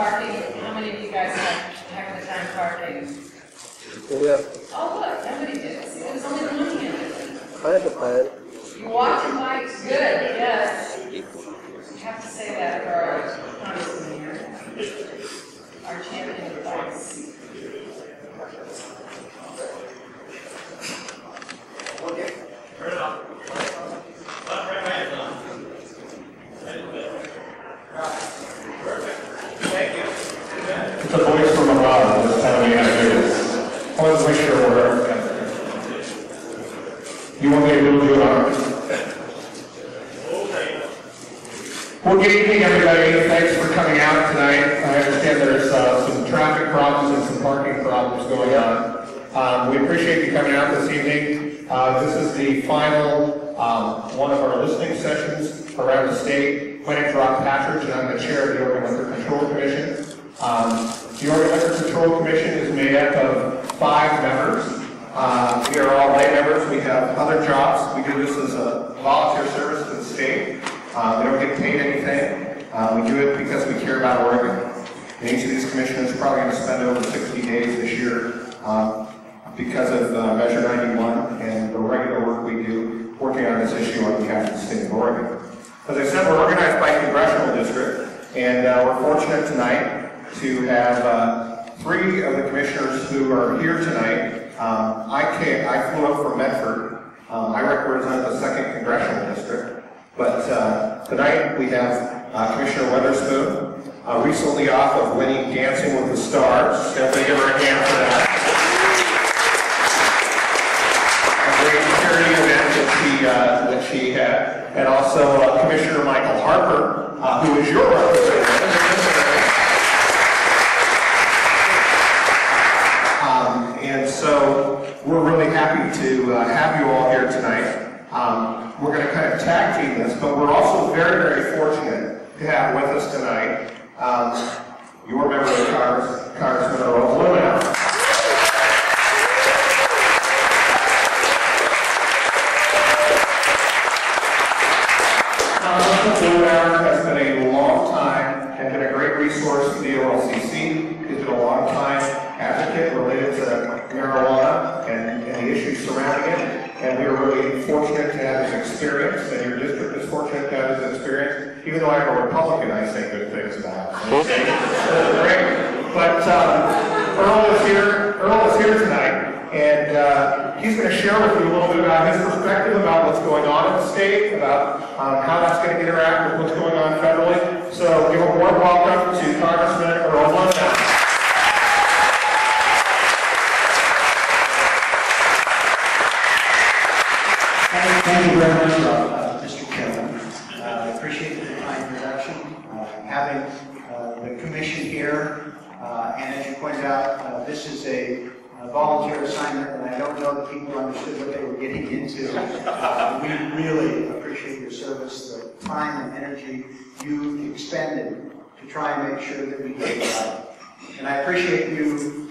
parking, how many of you guys have the time parking? Yeah. Oh, look, nobody did. See, there was only one candidate. I had to plan. You walked and bikes, good, yes. You have to say that for our congressman here. Our champion of bikes. Okay. Turn it off. Thank you. It's a voice from above. That's how we have to do this. I want to make sure we're. You want me to do it on? Well, good evening, everybody. Thanks for coming out tonight. I understand there's some traffic problems and some parking problems going on. We appreciate you coming out this evening. This is the final one of our listening sessions around the state. My name is Rob Patridge, and I'm the chair of the Oregon Liquor Control Commission. The Oregon Liquor Control Commission is made up of 5 members. We are all lay members. We have other jobs. We do this as a volunteer service to the state. We don't get paid anything. We do it because we care about Oregon. And each of these commissioners is probably going to spend over 60 days this year because of Measure 91 and the regular work we do working on this issue on behalf of the state of Oregon. As I said, we're organized by congressional district, and we're fortunate tonight to have 3 of the commissioners who are here tonight. I flew up from Medford. I represent the 2nd Congressional District. But tonight we have Commissioner Weatherspoon, recently off of winning Dancing with the Stars. Definitely give her a hand for that. A great charity event that she had. And also Commissioner Michael Harper, who is your representative. And so we're really happy to have you all here tonight. We're going to kind of tag team this, but we're also very, very fortunate to have with us tonight your member of the Congressman Oregon. Has been a long time and been a great resource to the OLCC. He's been a long time advocate related to marijuana and the issues surrounding it. And we are really fortunate to have his experience, and your district is fortunate to have his experience. Even though I'm a Republican, I say good things about him. Great. But Earl is here tonight, and he's going to share with you a little bit about his perspective about what's going on in the state, about how that's going to interact with what's going on federally. So give a warm welcome to Congressman Earl Lundell. Thank you very much, Mr. Chairman. I appreciate the kind introduction. Having the commission here, and as you pointed out, this is a volunteer assignment, and I don't know that people understood what they were getting into. We really appreciate your service, the time and energy you expended to try and make sure that we get it right. And I appreciate you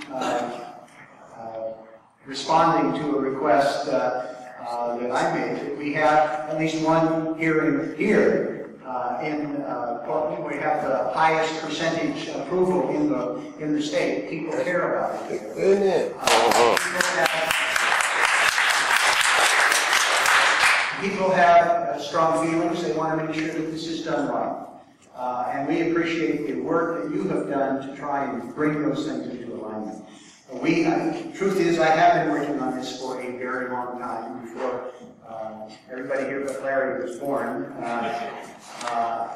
responding to a request that I made, that we have at least one hearing here in Portland. We have the highest percentage approval in the state. People care about it. People have strong feelings. They want to make sure that this is done right. And we appreciate the work that you have done to try and bring those things into alignment. Truth is, I have been working on this for a very long time, before everybody here but Larry was born.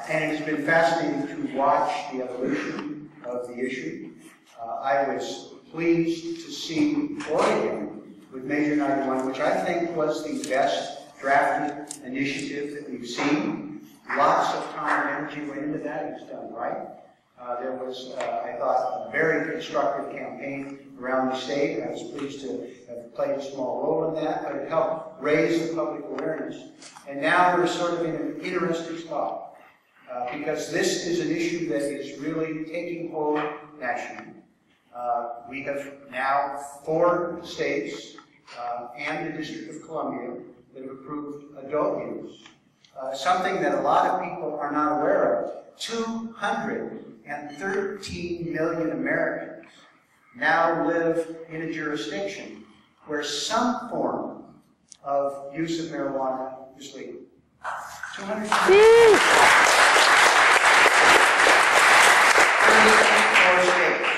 And it has been fascinating to watch the evolution of the issue. I was pleased to see Oregon with Measure 91, which I think was the best drafted initiative that we've seen. Lots of time and energy went into that. It was done right. There was, I thought, a very constructive campaign around the state. I was pleased to have played a small role in that, but it helped raise the public awareness. And now we're sort of in an interesting spot, because this is an issue that is really taking hold nationally. We have now 4 states and the District of Columbia that have approved adult use something that a lot of people are not aware of. 213 million Americans now live in a jurisdiction where some form of use of marijuana is legal. 234 states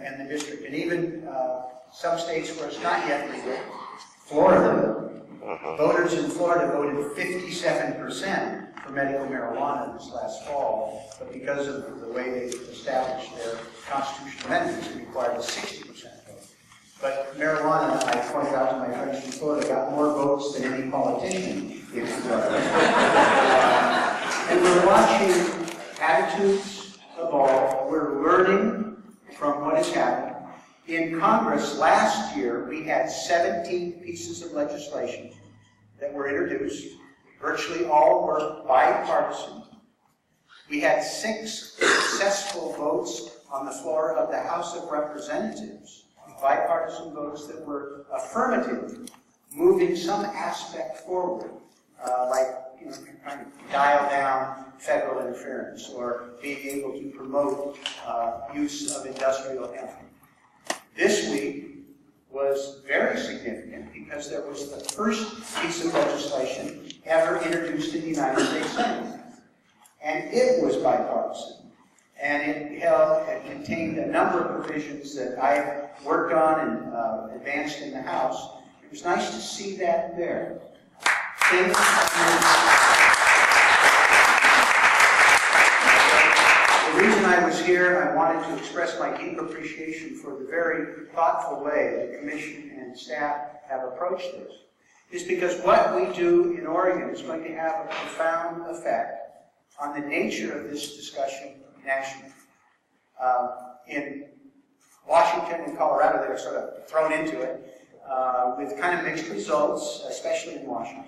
and the district, and even some states where it's not yet legal. Florida, voters in Florida voted 57% for medical marijuana this last fall, but because of the way they established their constitutional amendments, it required a 60% vote. But marijuana, I pointed out to my friends from Florida, got more votes than any politician in Florida. And we're watching attitudes evolve. We're learning from what has happened. In Congress last year, we had 17 pieces of legislation that were introduced. Virtually all were bipartisan. We had 6 successful votes on the floor of the House of Representatives, bipartisan votes that were affirmative, moving some aspect forward, like trying to dial down federal interference or being able to promote use of industrial hemp. This week was very significant because there was the first piece of legislation ever introduced in the United States Senate. And it was bipartisan. And it contained a number of provisions that I worked on and advanced in the House. It was nice to see that there. The reason I was here, I wanted to express my deep appreciation for the very thoughtful way the Commission and staff have approached this, is because what we do in Oregon is going to have a profound effect on the nature of this discussion nationally. In Washington and Colorado, they were sort of thrown into it with kind of mixed results, especially in Washington.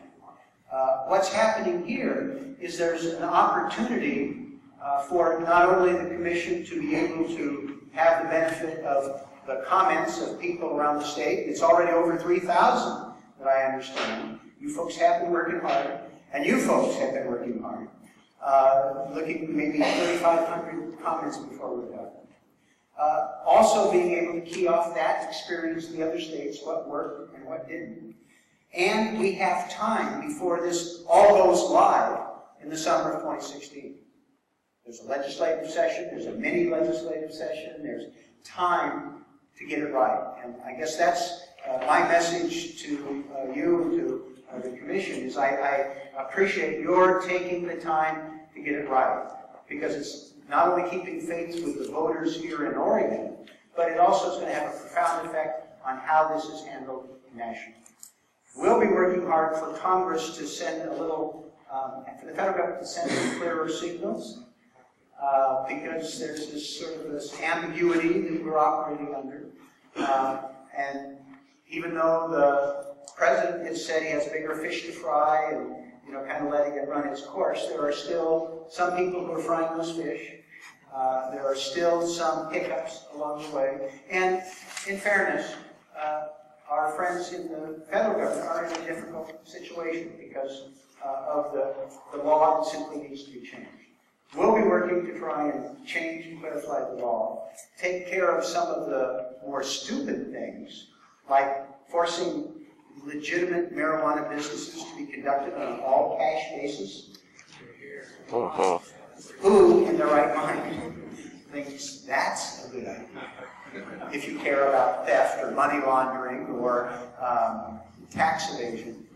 What's happening here is there's an opportunity for not only the Commission to be able to have the benefit of the comments of people around the state. It's already over 3,000 that I understand. You folks have been working hard, and you folks have been working hard. Looking maybe 3,500 comments before we're done. Also being able to key off that experience in the other states, what worked and what didn't. And we have time before this all goes live in the summer of 2016. There's a legislative session, there's a mini legislative session, there's time to get it right. And I guess that's my message to you and to the Commission is I appreciate your taking the time to get it right. Because it's not only keeping faith with the voters here in Oregon, but it also is going to have a profound effect on how this is handled nationally. We'll be working hard for Congress to send a little, for the federal government to send some clearer signals, because there's this sort of this ambiguity that we're operating under. And even though the President has said he has bigger fish to fry and kind of letting it run its course, there are still some people who are frying those fish. There are still some hiccups along the way. And in fairness, our friends in the federal government are in a difficult situation because of the law that simply needs to be changed. We'll be working to try and change and clarify the law, take care of some of the more stupid things, like forcing legitimate marijuana businesses to be conducted on an all-cash basis. Who, in their right mind, thinks that's a good idea? If you care about theft or money laundering or tax evasion,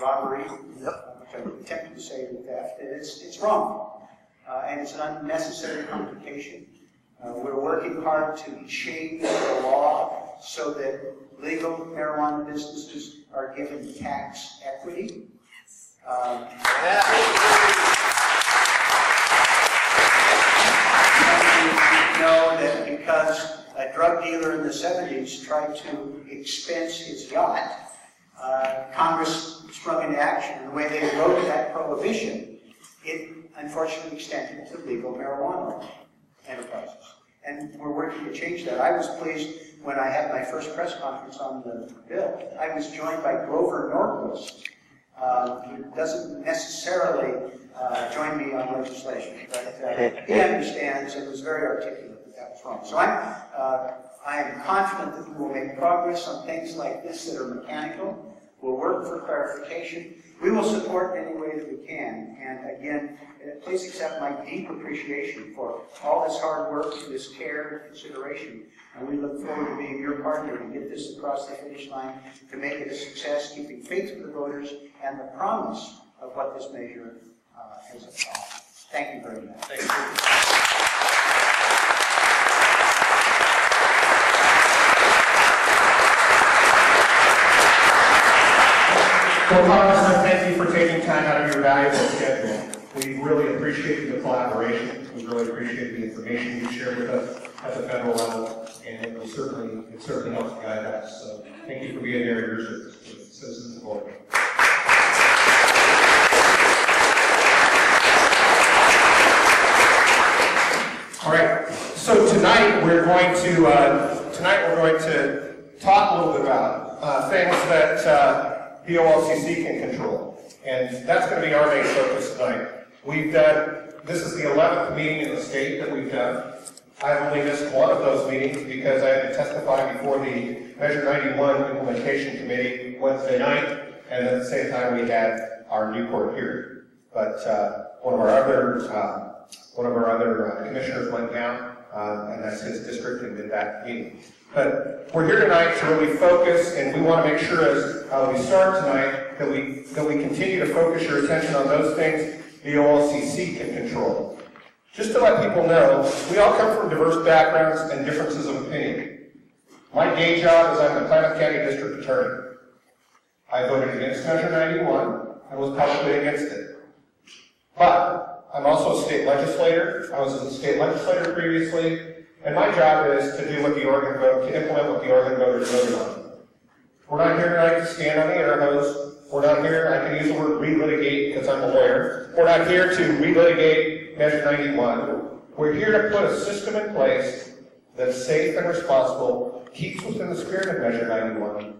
robbery, which I'm tempted to say with theft, it's wrong. And it's an unnecessary complication. We're working hard to change the law so that legal marijuana businesses are given tax equity. And you know that because a drug dealer in the 70s tried to expense his yacht, Congress sprung into action. And the way they wrote that prohibition, it unfortunately extended to legal marijuana enterprises. And we're working to change that. I was pleased when I had my first press conference on the bill. I was joined by Grover Norquist, He doesn't necessarily join me on legislation, but he understands and was very articulate that that was wrong. So I am confident that we will make progress on things like this that are mechanical. We'll work for clarification. We will support in any way that we can. And again, please accept my deep appreciation for all this hard work, this care, and consideration. And we look forward to being your partner to get this across the finish line, to make it a success, keeping faith with the voters and the promise of what this measure has accomplished. Thank you very much. Thank you. Well, Congressman, thank you for taking time out of your valuable schedule. We really appreciate the collaboration. We really appreciate the information you shared with us at the federal level, and it certainly helps guide us. So thank you for being there in your service to the citizens of Oregon. All right. So tonight we're going to talk a little bit about things that the OLCC can control. And that's going to be our main focus tonight. This is the 11th meeting in the state that we've done. I've only missed one of those meetings because I had to testify before the Measure 91 Implementation Committee Wednesday night, and at the same time we had our Newport hearing. But one of our other commissioners went down, and that's his district, and did that meeting. But we're here tonight to really focus, and we want to make sure as we start tonight that we continue to focus your attention on those things the OLCC can control. Just to let people know, we all come from diverse backgrounds and differences of opinion. My day job is I'm the Klamath County District Attorney. I voted against Measure 91 and was publicly against it. But I'm also a state legislator. I was a state legislator previously. And my job is to do what the Oregon vote, to implement what the Oregon voters voted on. We're not here tonight to stand on the air hose. We're not here, I can use the word relitigate because I'm a lawyer. We're not here to relitigate Measure 91. We're here to put a system in place that's safe and responsible, keeps within the spirit of Measure 91,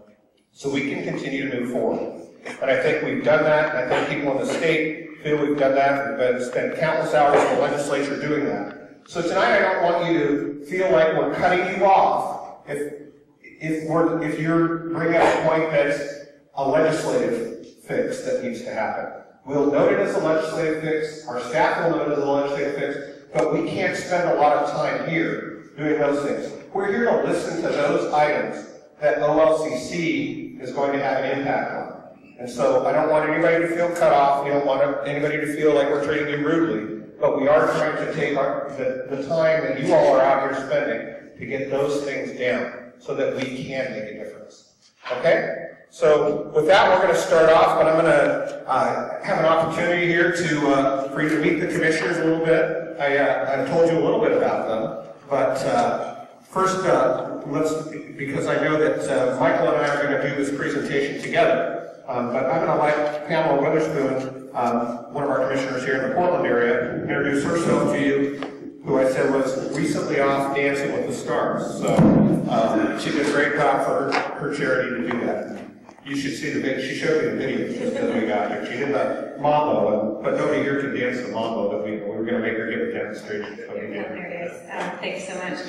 so we can continue to move forward. And I think we've done that, and I think people in the state feel we've done that. We've spent countless hours in the legislature doing that. So tonight I don't want you to feel like we're cutting you off if you're bringing up a point that's a legislative fix that needs to happen. We'll note it as a legislative fix, our staff will note it as a legislative fix, but we can't spend a lot of time here doing those things. We're here to listen to those items that OLCC is going to have an impact on. And so I don't want anybody to feel cut off, we don't want anybody to feel like we're treating you rudely. But we are trying to take the time that you all are out here spending to get those things down so that we can make a difference. Okay? So with that, we're going to start off, but I'm going to have an opportunity here for you to meet the commissioners a little bit. I've told you a little bit about them, but first, because I know that Michael and I are going to do this presentation together, but I'm going to let Pamela Witherspoon, one of our commissioners here in the Portland area, introduce herself to you, who I said was recently off Dancing with the Stars. So she did a great job for her charity to do that. You should see the video. She showed me the video that we got here. She did the mambo, but nobody here could dance the mambo, but we were going to make her give a demonstration. So we did. There it is. Thanks so much.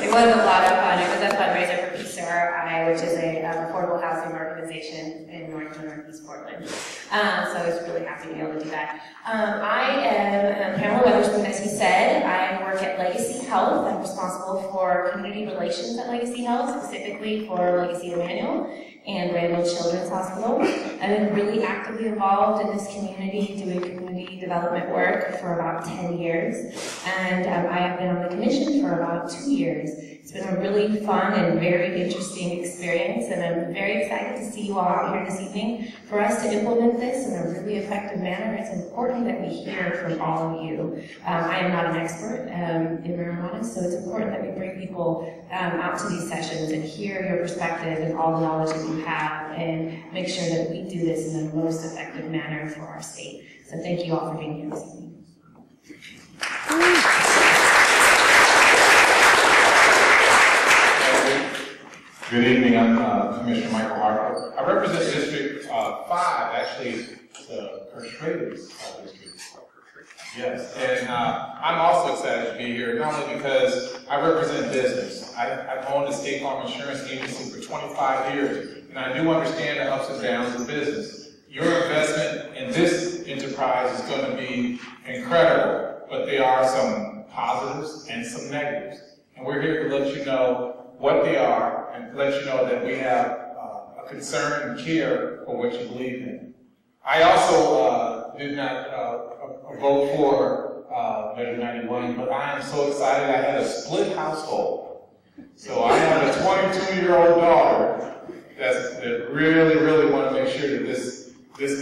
It was a lot of fun. It was a fundraiser for PSAR, which is a affordable housing organization in Northeast Portland. So I was really happy to be able to do that. I am Pamela Witherspoon, as he said. I work at Legacy Health. I'm responsible for community relations at Legacy Health, specifically for Legacy Emmanuel and Randall Children's Hospital. I've been really actively involved in this community, doing community development work for about 10 years. And I have been on the commission for about 2 years. It's been a really fun and very interesting experience, and I'm very excited to see you all out here this evening. For us to implement this in a really effective manner, it's important that we hear from all of you. I am not an expert in marijuana, so it's important that we bring people out to these sessions and hear your perspective and all the knowledge that you have, and make sure that we do this in the most effective manner for our state. So thank you all for being here this evening. Good evening, I'm Commissioner Michael Harper. I I represent District 5, actually, the Kershraders district. Yes, and I'm also excited to be here, not only because I represent business. I've owned a State Farm Insurance Agency for 25 years, and I do understand the ups and downs of business. Your investment in this enterprise is going to be incredible, but there are some positives and some negatives. And we're here to let you know what they are and let you know that we have a concern and care for what you believe in. I also did not vote for Measure 91, but I am so excited. I had a split household. So I have a 22-year-old daughter that really, really want to make sure that this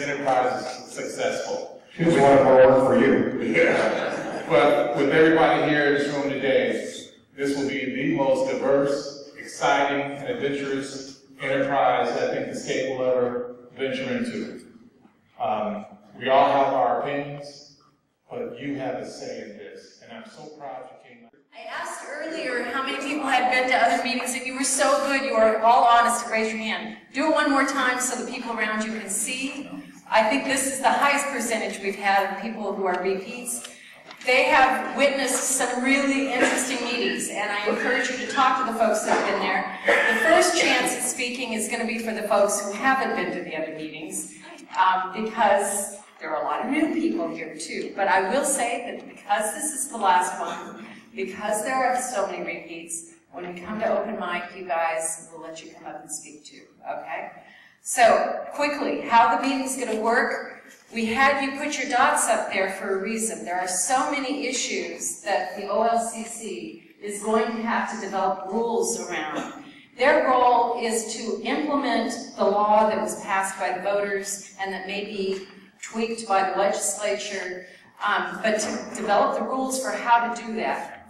enterprise is successful. She's one of more work for you. Yeah. But with everybody here in this room today, this will be the most diverse, exciting, and adventurous enterprise I think the state will ever venture into. We all have our opinions, but you have a say in this, and I'm so proud you came. I asked earlier how many people had been to other meetings, and you were so good, you were all honest to raise your hand. Do it one more time so the people around you can see. I think this is the highest percentage we've had of people who are repeats. They have witnessed some really interesting meetings, and I encourage you to talk to the folks that have been there. The first chance at speaking is going to be for the folks who haven't been to the other meetings, because there are a lot of new people here too. But I will say that because this is the last one, because there are so many repeats, when we come to open mic, you guys will let you come up and speak too, okay? So, quickly, how the meeting's going to work. We had you put your dots up there for a reason. There are so many issues that the OLCC is going to have to develop rules around. Their goal is to implement the law that was passed by the voters and that may be tweaked by the legislature, but to develop the rules for how to do that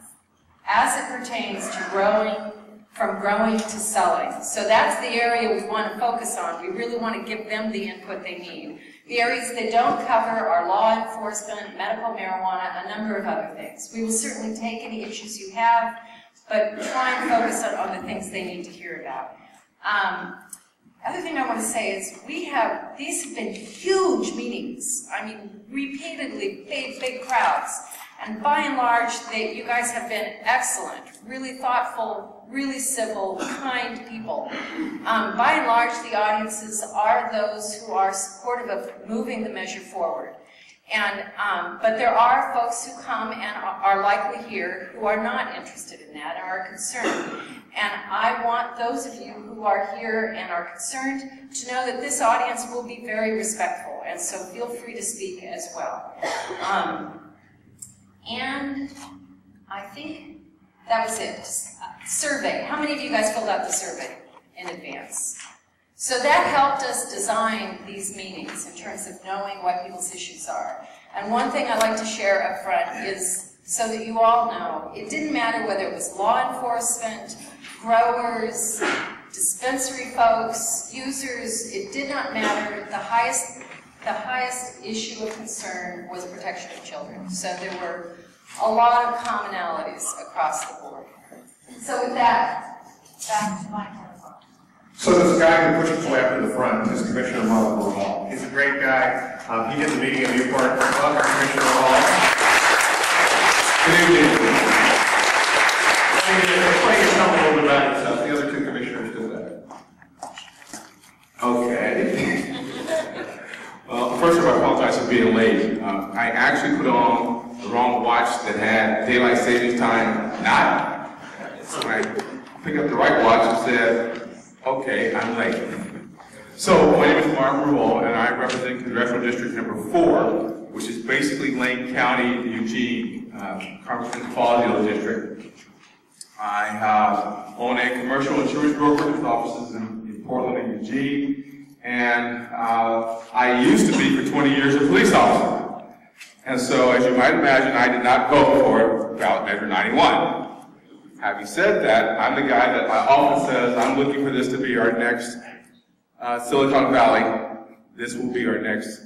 as it pertains to from growing to selling. So that's the area we want to focus on. We really want to give them the input they need. The areas they don't cover are law enforcement, medical marijuana, a number of other things. We will certainly take any issues you have, but try and focus on the things they need to hear about. Other thing I want to say is these have been huge meetings. I mean, repeatedly, big crowds. And by and large, you guys have been excellent, really thoughtful, really civil, kind people. By and large, the audiences are those who are supportive of moving the measure forward. And, but there are folks who come and are likely here who are not interested in that and are concerned. And I want those of you who are here and are concerned to know that this audience will be very respectful, and so feel free to speak as well. And I think that was it. Survey. How many of you guys filled out the survey in advance? So that helped us design these meetings in terms of knowing what people's issues are. And one thing I like to share up front is so that you all know, it didn't matter whether it was law enforcement, growers, dispensary folks, users, it did not matter. The highest issue of concern was protection of children. So there were a lot of commonalities across the board. So with that, back to my telephone. So this guy who pushed his way up to the front is Commissioner Mark Hall. He's a great guy. He did the meeting in Newport. Welcome, Commissioner Hall. Good evening. Explain yourself a little bit about yourself. The other two commissioners do that. Okay. Well, first of all, I apologize for being late. I actually put on the wrong watch that had daylight savings time not. So when I picked up the right watch, it said, okay, I'm late. So my name is Mark Ruhl, and I represent Congressional District Number 4, which is basically Lane County, Eugene, Congressman Fazio's district. I own a commercial insurance brokerage with offices in Portland and Eugene, and I used to be for 20 years a police officer. And so, as you might imagine, I did not vote for ballot measure 91. Having said that, I'm the guy that often says, I'm looking for this to be our next Silicon Valley. This will be our next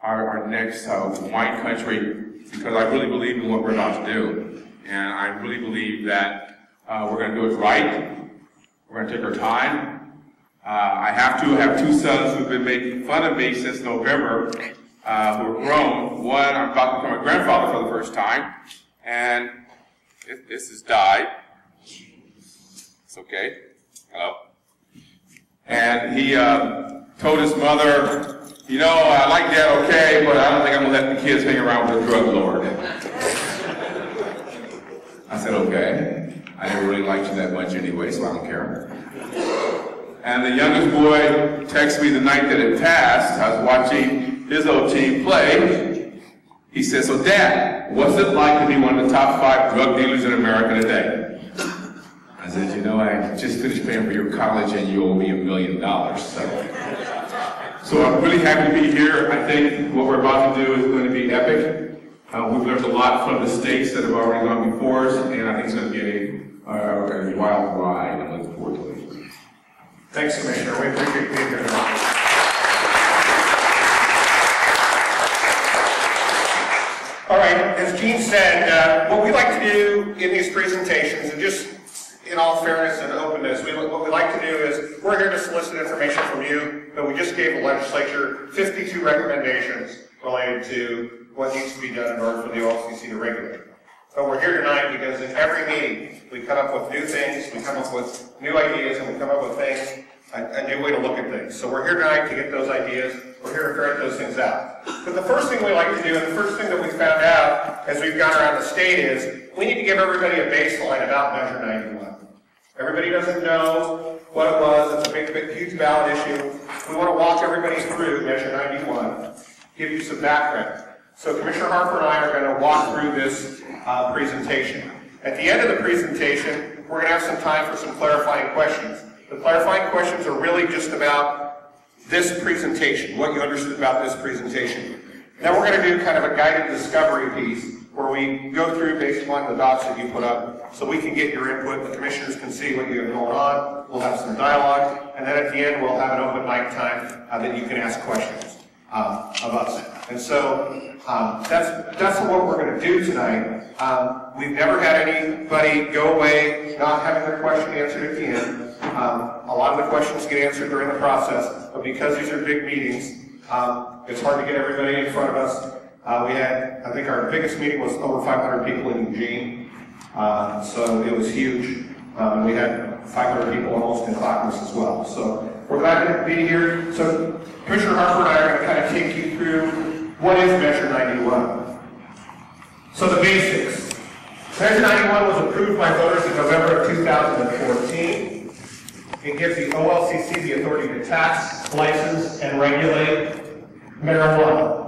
wine country, because I really believe in what we're about to do. And I really believe that we're going to do it right. We're going to take our time. I have two sons who've been making fun of me since November, who are grown. One, I'm about to become a grandfather for the first time, and this has died. It's okay. Hello. And he told his mother, you know, I like Dad okay, but I don't think I'm going to let the kids hang around with a drug lord. I said, okay. I never really liked you that much anyway, so I don't care. And the youngest boy texted me the night that it passed. I was watching his old team play. He said, so Dad, what's it like to be one of the top 5 drug dealers in America today? I said, you know, I just finished paying for your college and you owe me $1 million. So I'm really happy to be here. I think what we're about to do is going to be epic. We've learned a lot from the states that have already gone before us, and I think it's going to be a wild ride. I'm looking forward to it. Thanks, Commissioner. We appreciate being here tonight. All right, as Gene said, what we like to do in these presentations, and just in all fairness and openness, what we like to do is, we're here to solicit information from you, but we just gave the legislature 52 recommendations related to what needs to be done in order for the OLCC to regulate. But we're here tonight because in every meeting, we come up with new things, we come up with new ideas, and we come up with things, a new way to look at things. So we're here tonight to get those ideas, we're here to ferret those things out. But the first thing we like to do, and the first thing that we found out as we've gone around the state is, we need to give everybody a baseline about Measure 91. Everybody doesn't know what it was, it's a big, huge ballot issue. We want to walk everybody through Measure 91, give you some background. So Commissioner Harper and I are going to walk through this presentation. At the end of the presentation, we're going to have some time for some clarifying questions. The clarifying questions are really just about this presentation, what you understood about this presentation. Then we're going to do kind of a guided discovery piece where we go through based on the dots that you put up so we can get your input, the commissioners can see what you have going on, we'll have some dialogue, and then at the end we'll have an open mic time that you can ask questions of us. And so that's what we're going to do tonight. We've never had anybody go away not having their question answered at the end. A lot of the questions get answered during the process, but because these are big meetings, it's hard to get everybody in front of us. We had, I think our biggest meeting was over 500 people in Eugene, so it was huge. We had 500 people almost in Clackamas as well. So we're glad to be here. So Commissioner Harper and I are going to kind of take you through what is Measure 91. So the basics. Measure 91 was approved by voters in November of 2014. It gives the OLCC the authority to tax, license, and regulate marijuana.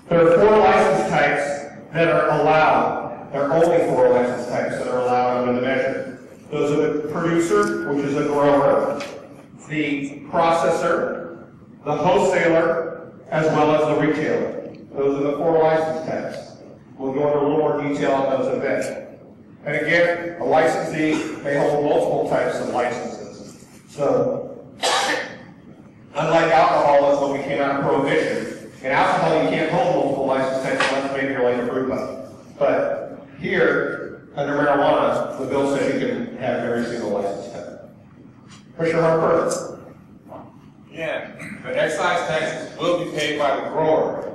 There are 4 license types that are allowed. There are only 4 license types that are allowed under the measure. Those are the producer, which is a grower, the processor, the wholesaler, as well as the retailer. Those are the 4 license types. We'll go into a little more detail on those in a bit. And again, a licensee may hold multiple types of licenses. So, unlike alcohol, is when we came out of prohibition. In alcohol, you can't hold multiple license types unless maybe you're like a brew pub. But here, under marijuana, the bill says you can have every single license type. Commissioner Harper. Yeah, the excise taxes will be paid by the grower.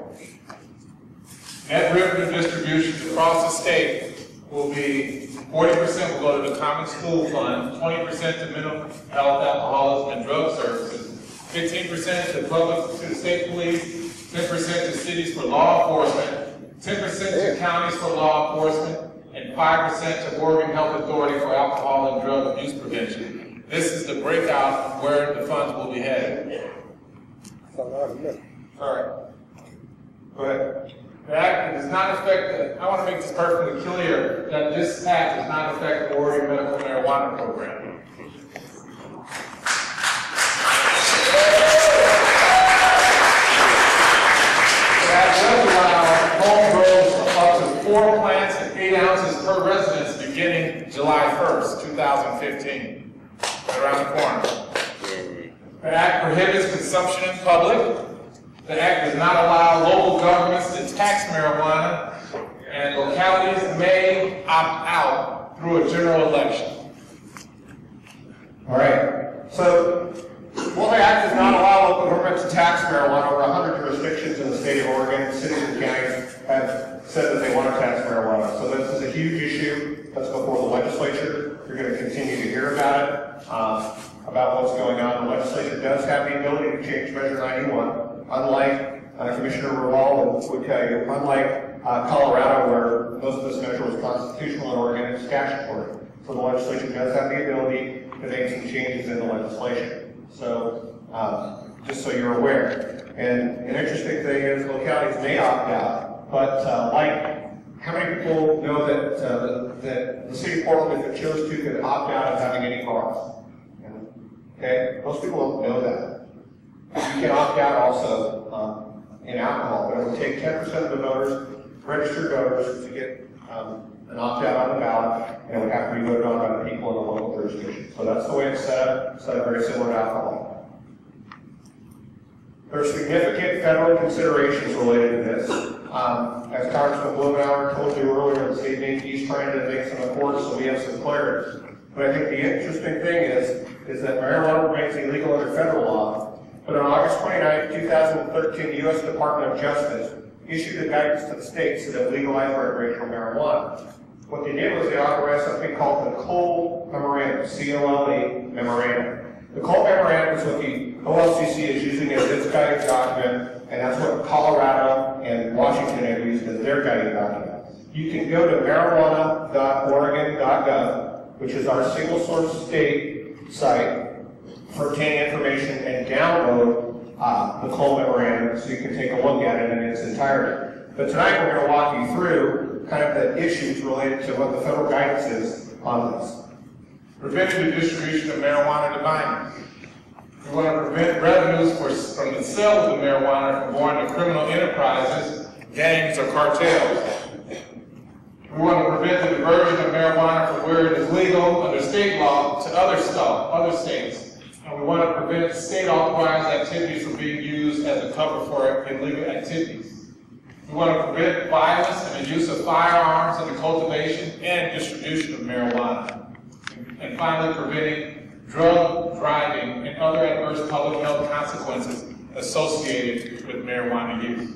Net revenue distributions across the state will be 40% will go to the common school fund, 20% to mental health, alcoholism, and drug services, 15% to the state police, 10% to cities for law enforcement, 10% to counties for law enforcement, and 5% to Oregon Health Authority for alcohol and drug abuse prevention. This is the breakout of where the funds will be headed. All right. Go ahead. The act does not affect, I want to make this perfectly clear, that this act does not affect the Oregon medical marijuana program. The act does allow home grows up to 4 plants and 8 ounces per residence beginning July 1st, 2015. Right around the corner. The act prohibits consumption in public. The act does not allow local governments to tax marijuana, and localities may opt out through a general election. All right. So Well, the act does not allow local government to tax marijuana. Over 100 jurisdictions in the state of Oregon, cities and counties have said that they want to tax marijuana. So this is a huge issue that's before the legislature. You're going to continue to hear about it, about what's going on. The legislature does have the ability to change Measure 91, unlike Commissioner Raval would tell you, unlike Colorado, where most of this measure was constitutional, in Oregon it's statutory. So the legislature does have the ability to make some changes in the legislation. So, just so you're aware. And an interesting thing is localities may opt out, but how many people know that the city of Portland, if it chose to, could opt out of having any cars? Okay, most people don't know that. You can opt out also in alcohol, but it would take 10% of the voters, registered voters, to get an opt-out on the ballot, and it would have to be voted on by the people in the local jurisdiction. So that's the way it's set up very similar to alcohol. There are significant federal considerations related to this. As Congressman Blumenauer told you earlier this evening, he's trying to make some accords so we have some clarity. But I think the interesting thing is that marijuana remains illegal under federal law, but on August 29, 2013, the U.S. Department of Justice issued a guidance to the states that have legalized recreational marijuana. What they did was they authorized something called the Cole Memorandum, C-O-L-E Memorandum. The Cole Memorandum is what the OLCC is using as its guiding document, and that's what Colorado and Washington have used as their guiding document. You can go to marijuana.oregon.gov, which is our single source state site, for obtaining information and download the Cole Memorandum so you can take a look at it in its entirety. But tonight we're going to walk you through kind of the issues related to what the federal guidance is on this. Preventing the distribution of marijuana to minors. We want to prevent revenues from the sale of the marijuana from going to criminal enterprises, gangs, or cartels. We want to prevent the diversion of marijuana from where it is legal under state law to other states. And we want to prevent state-authorized activities from being used as a cover for illegal activities. We want to prevent violence and the use of firearms in the cultivation and distribution of marijuana. And finally, preventing drug, driving, and other adverse public health consequences associated with marijuana use.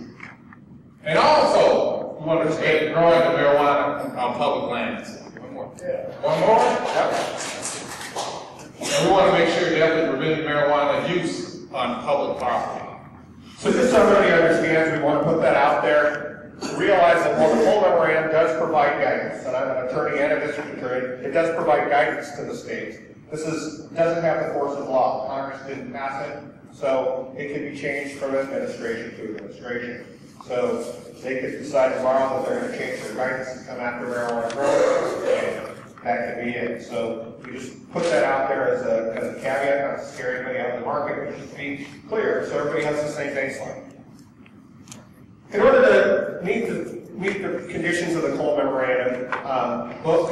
And also, we want to prevent growing of marijuana on public lands. One more? Yeah. One more? Yep. And we want to make sure that we prevent marijuana use on public property. So just so everybody understands, we want to put that out there. Realize that while the Cole Memorandum does provide guidance, and I'm an attorney and a district attorney, it does provide guidance to the states. This doesn't have the force of law. Congress didn't pass it, so it can be changed from administration to administration. So they could decide tomorrow that they're going to change their guidance and come after marijuana growers, and that could be it. So we just put that out there as a caveat, not to scare anybody out of the market, but just to be clear so everybody has the same baseline. In order to meet the conditions of the Cole Memorandum, both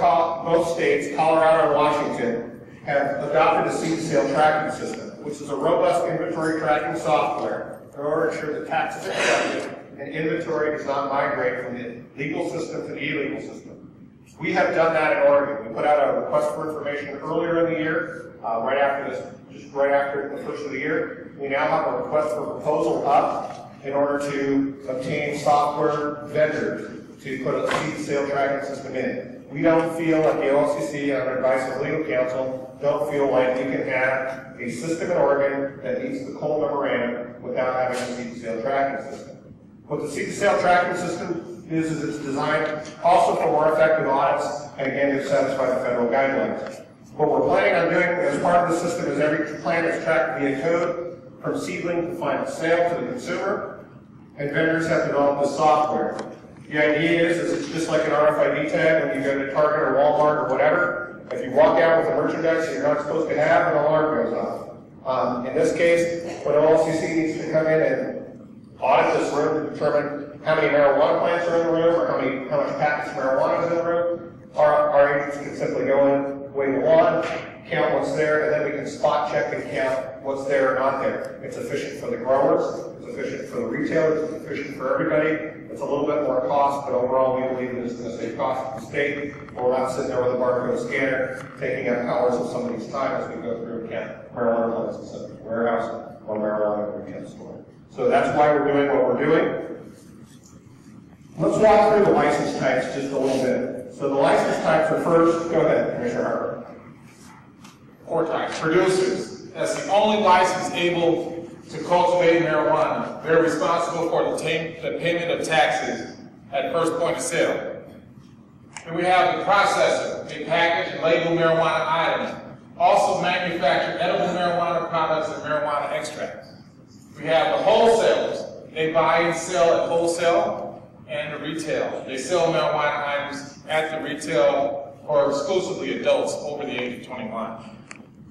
states, Colorado and Washington, have adopted a seed-to-sale tracking system, which is a robust inventory tracking software in order to ensure that taxes are collected and inventory does not migrate from the legal system to the illegal system. We have done that in Oregon. We put out a request for information earlier in the year, right after the first of the year. We now have a request for proposal up in order to obtain software vendors to put a seed-to-sale tracking system in. We don't feel like the OLCC, on advice of legal counsel, don't feel like we can have a system in Oregon that meets the Cole Memorandum without having a seed-to-sale tracking system. What the seed-to-sale tracking system is it's designed also for more effective audits and again to satisfy the federal guidelines. What we're planning on doing as part of the system is every plant is tracked via code from seedling to final sale to the consumer, and vendors have developed the software. The idea is it's just like an RFID tag when you go to Target or Walmart or whatever. If you walk out with a merchandise that you're not supposed to have, an alarm goes off. In this case, when OLCC needs to come in and audit this room to determine how many marijuana plants are in the room or how much packaged marijuana is in the room, our agents can simply go in, wave a wand, count what's there, and then we can spot check and count what's there or not there. It's efficient for the growers, it's efficient for the retailers, it's efficient for everybody. It's a little bit more cost, but overall we believe that it's going to save cost to the state. We're not sitting there with a barcode scanner taking up hours of somebody's time as we go through and count marijuana license at the warehouse or marijuana at the retail store. So that's why we're doing what we're doing. Let's walk through the license types just a little bit. So the license types are first, go ahead, Commissioner Harper. 4 types. Producers. That's the only license able to cultivate marijuana. They're responsible for the payment of taxes at first point of sale. Then we have the processor. They package and label marijuana items. Also manufacture edible marijuana products and marijuana extracts. We have the wholesalers. They buy and sell at wholesale and the retail. They sell marijuana items at the retail or exclusively adults over the age of 21.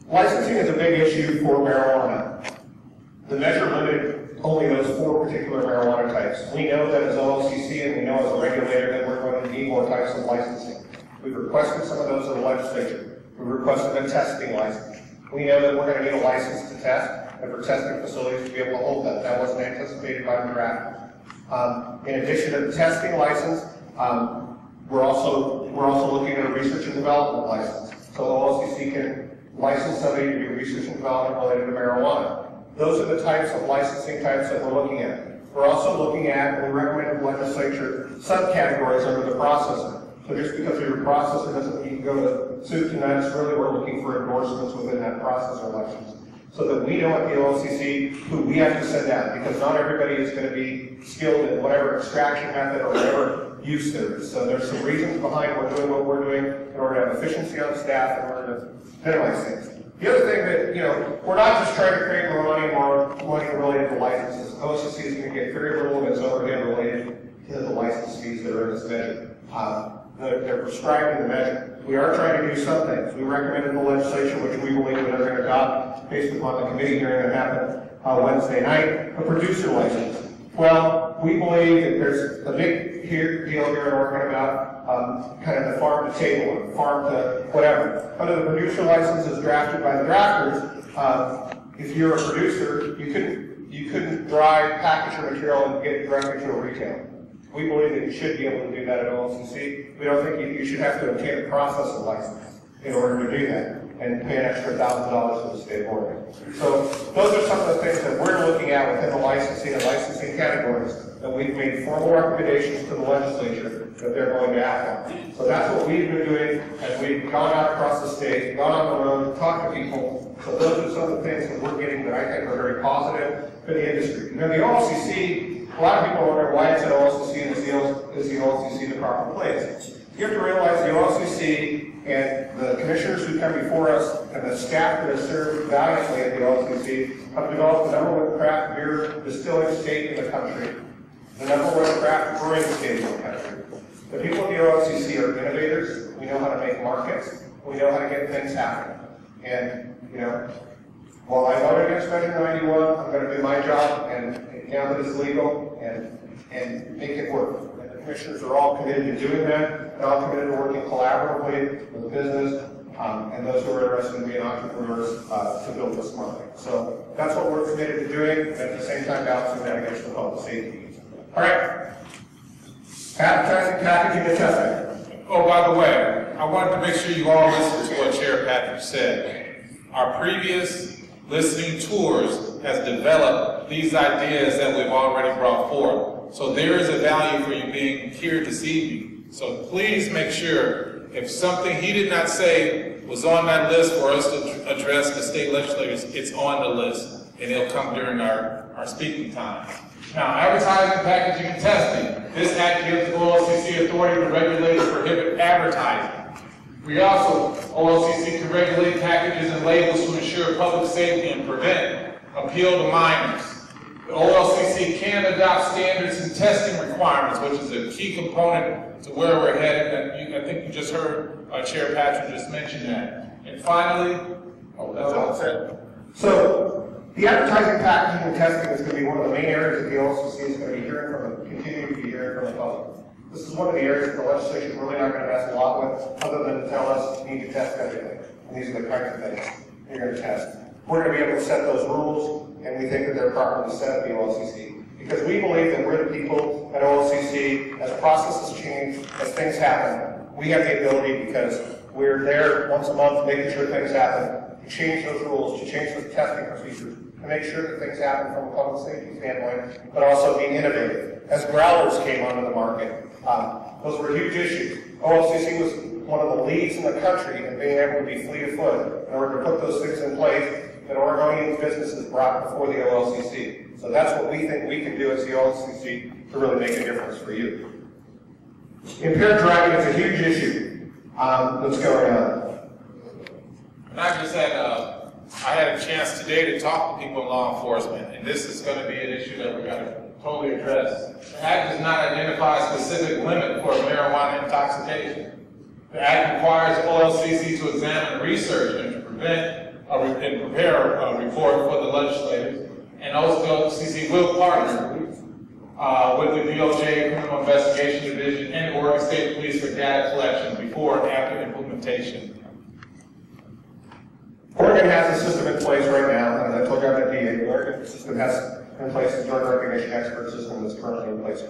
Licensing is a big issue for marijuana. The measure limited only those 4 particular marijuana types. We know that as OLCC and we know as a regulator that we're going to need more types of licensing. We've requested some of those in the legislature. We've requested a testing license. We know that we're going to need a license to test and for testing facilities to be able to hold that. That wasn't anticipated by the draft. In addition to the testing license, we're also looking at a research and development license. So OLCC can license somebody to do research and development related to marijuana. Those are the types of licensing types that we're looking at. We're also looking at, and we recommend the legislature, subcategories under the processor. So just because you're a processor doesn't mean you can go to soup to nuts. Really, we're looking for endorsements within that processor license, so that we know at the OLCC who we have to send out, because not everybody is going to be skilled in whatever extraction method or whatever use there is. So there's some reasons behind we're doing what we're doing in order to have efficiency on staff, in order to minimize things. The other thing that, we're not just trying to create more money related to licenses. OLCC is going to get very little of its overhead related to the license fees that are in this measure. They're prescribed in the measure. We are trying to do some things. We recommended the legislation, which we believe that they're going to adopt based upon the committee hearing that happened Wednesday night, a producer license. Well, we believe that there's a big deal here in Oregon about kind of the farm to table or farm to whatever. Under the producer license as drafted by the drafters, if you're a producer, you couldn't dry package your material and get it directly to a retailer. We believe that you should be able to do that at OLCC. We don't think you should have to obtain a processor license in order to do that and pay an extra $1,000 to the state of Oregon. So those are some of the things that we're looking at within the licensing and licensing categories that we've made formal recommendations to the legislature that they're going to act on. So that's what we've been doing as we've gone out across the state, gone on the road, talked to people. So those are some of the things that we're getting that I think are very positive for the industry. The OLCC, a lot of people wonder why it's at OLCC and is the OLCC the proper place. You have to realize the OLCC and the commissioners who come before us and the staff that has served valiantly at the OLCC have developed the #1 craft beer distilling state in the country, the #1 craft brewing state in the country. The people at the OLCC are innovators. We know how to make markets. We know how to get things happening. And, while I voted against Measure 91, I'm going to do my job and now that it's legal and make it work. And the commissioners are all committed to doing that. They're all committed to working collaboratively with the business and those who are interested in being entrepreneurs to build this market. So that's what we're committed to doing, and at the same time balancing that against the public safety needs. All right. Advertising, packaging, and testing. Oh, by the way, I wanted to make sure you all listened to what Chair Patrick said. Our previous listening tours has developed these ideas that we've already brought forth. So there is a value for you being here this evening. So please make sure if something he did not say was on that list for us to address the state legislators, it's on the list and it'll come during our speaking time. Now, advertising, packaging, and testing. This act gives the OLCC authority to regulate and prohibit advertising. We also, OLCC can regulate packages and labels to ensure public safety and prevent appeal to minors. The OLCC can adopt standards and testing requirements, which is a key component to where we're headed. And I think you just heard Chair Patrick just mention that. And finally, that's all I said. So the advertising, packaging, and testing is going to be one of the main areas that the OLCC is going to be hearing from, continue to be hearing from the public. This is one of the areas that the legislature is really not going to mess a lot with, other than to tell us you need to test everything. And these are the kinds of things you're going to test. we're going to be able to set those rules, and we think that they're properly set at the OLCC. Because we believe that we're the people at OLCC, as processes change, as things happen, we have the ability, because we're there once a month making sure things happen, to change those rules, to change those testing procedures, to make sure that things happen from a public safety standpoint, but also be innovative. As growlers came onto the market, those were huge issues. OLCC was one of the leads in the country in being able to be fleet of foot in order to put those things in place that Oregonian businesses brought before the OLCC. So that's what we think we can do as the OLCC to really make a difference for you. Impaired driving is a huge issue that's going on. And I just had, I had a chance today to talk to people in law enforcement, and this is going to be an issue that we're going to totally address. The Act does not identify a specific limit for marijuana intoxication. The Act requires OLCC to examine research and to prevent and prepare a report for the legislators, and OLCC will partner with the DOJ Criminal Investigation Division and Oregon State Police for data collection before and after implementation. Oregon has a system in place right now, and as I told you about the DA, the Oregon system has in place a drug recognition expert system that's currently in place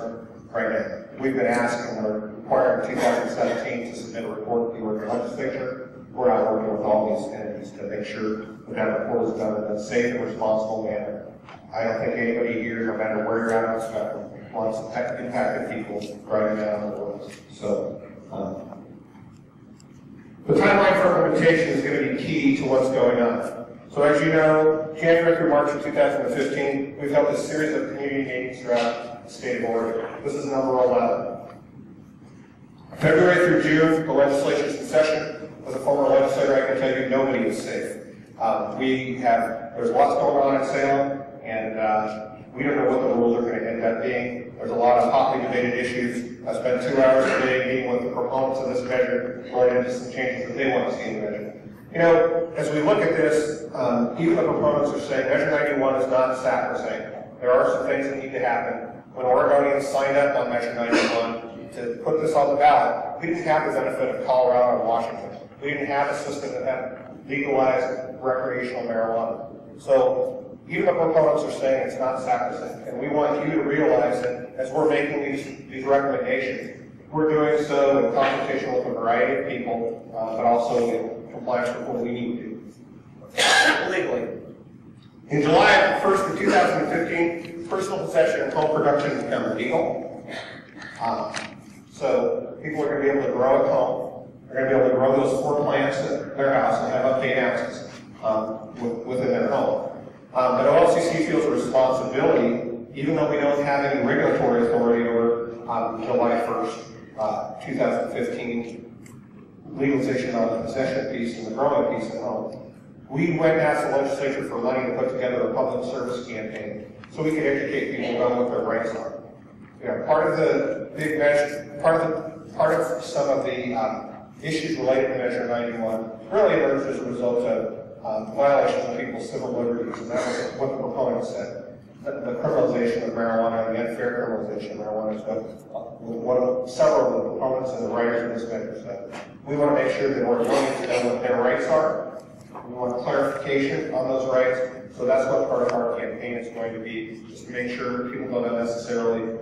right now. We've been asked and we're required in 2017 to submit a report to the Oregon Legislature. We're out working with all these entities to make sure that report is done in a safe and responsible manner. I don't think anybody here, no matter where you're at on the spectrum, wants impacted people driving down the roads. So, the timeline for implementation is going to be key to what's going on. So as you know, January through March of 2015, we've held a series of community meetings throughout the state of Oregon. This is number 11. February through June, the legislature's in session. As a former legislator, I can tell you nobody is safe. There's lots going on in Salem, and we don't know what the rules are going to end up being. There's a lot of hotly debated issues. I spent 2 hours today meeting with the proponents of this measure, going into some changes that they want to see in the measure. You know, as we look at this, even the proponents are saying Measure 91 is not sacrosanct. There are some things that need to happen. When Oregonians signed up on Measure 91 to put this on the ballot, we didn't have the benefit of Colorado and Washington. We didn't have a system that had legalized recreational marijuana. So even the proponents are saying it's not sacrosanct. And we want you to realize that as we're making these recommendations, we're doing so in consultation with a variety of people, but also in compliance with what we need to do legally. In July 1st of 2015, personal possession and home production become legal. So people are going to be able to grow at home. They're going to be able to grow those 4 plants at their house and have up to 8 ounces within their home. But OLCC feels a responsibility, even though we don't have any regulatory authority over July 1st, 2015, legalization on the possession piece and the growing piece at home. We went and asked the legislature for money to put together a public service campaign so we could educate people about what their rights are. You know, part of the big measure, part of some of the issues related to Measure 91 really emerged as a result of violations of people's civil liberties, and that was what the proponents said. The criminalization of marijuana, the unfair criminalization of marijuana is what several of the proponents and the writers of this measure said. We want to make sure that Oregonians know what their rights are. We want clarification on those rights. So that's what part of our campaign is going to be, just to make sure people don't unnecessarily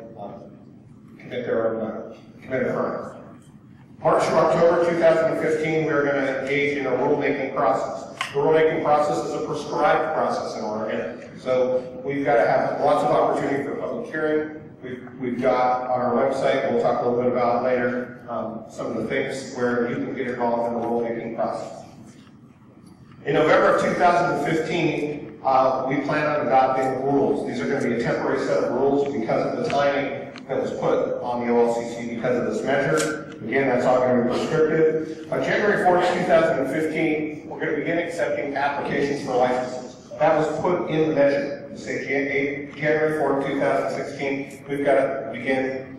commit a crime. March to October 2015, we are going to engage in a rulemaking process. The rulemaking process is a prescribed process in Oregon, so we've got to have lots of opportunity for public hearing. We've got on our website, we'll talk a little bit about later, some of the things where you can get involved in the rulemaking process. In November of 2015, we plan on adopting rules. These are going to be a temporary set of rules because of the timing that was put on the OLCC because of this measure. Again, that's all going to be prescriptive. On January 4th, 2015, we're going to begin accepting applications for licenses. That was put in the measure. To say January 4th, 2016, we've got to begin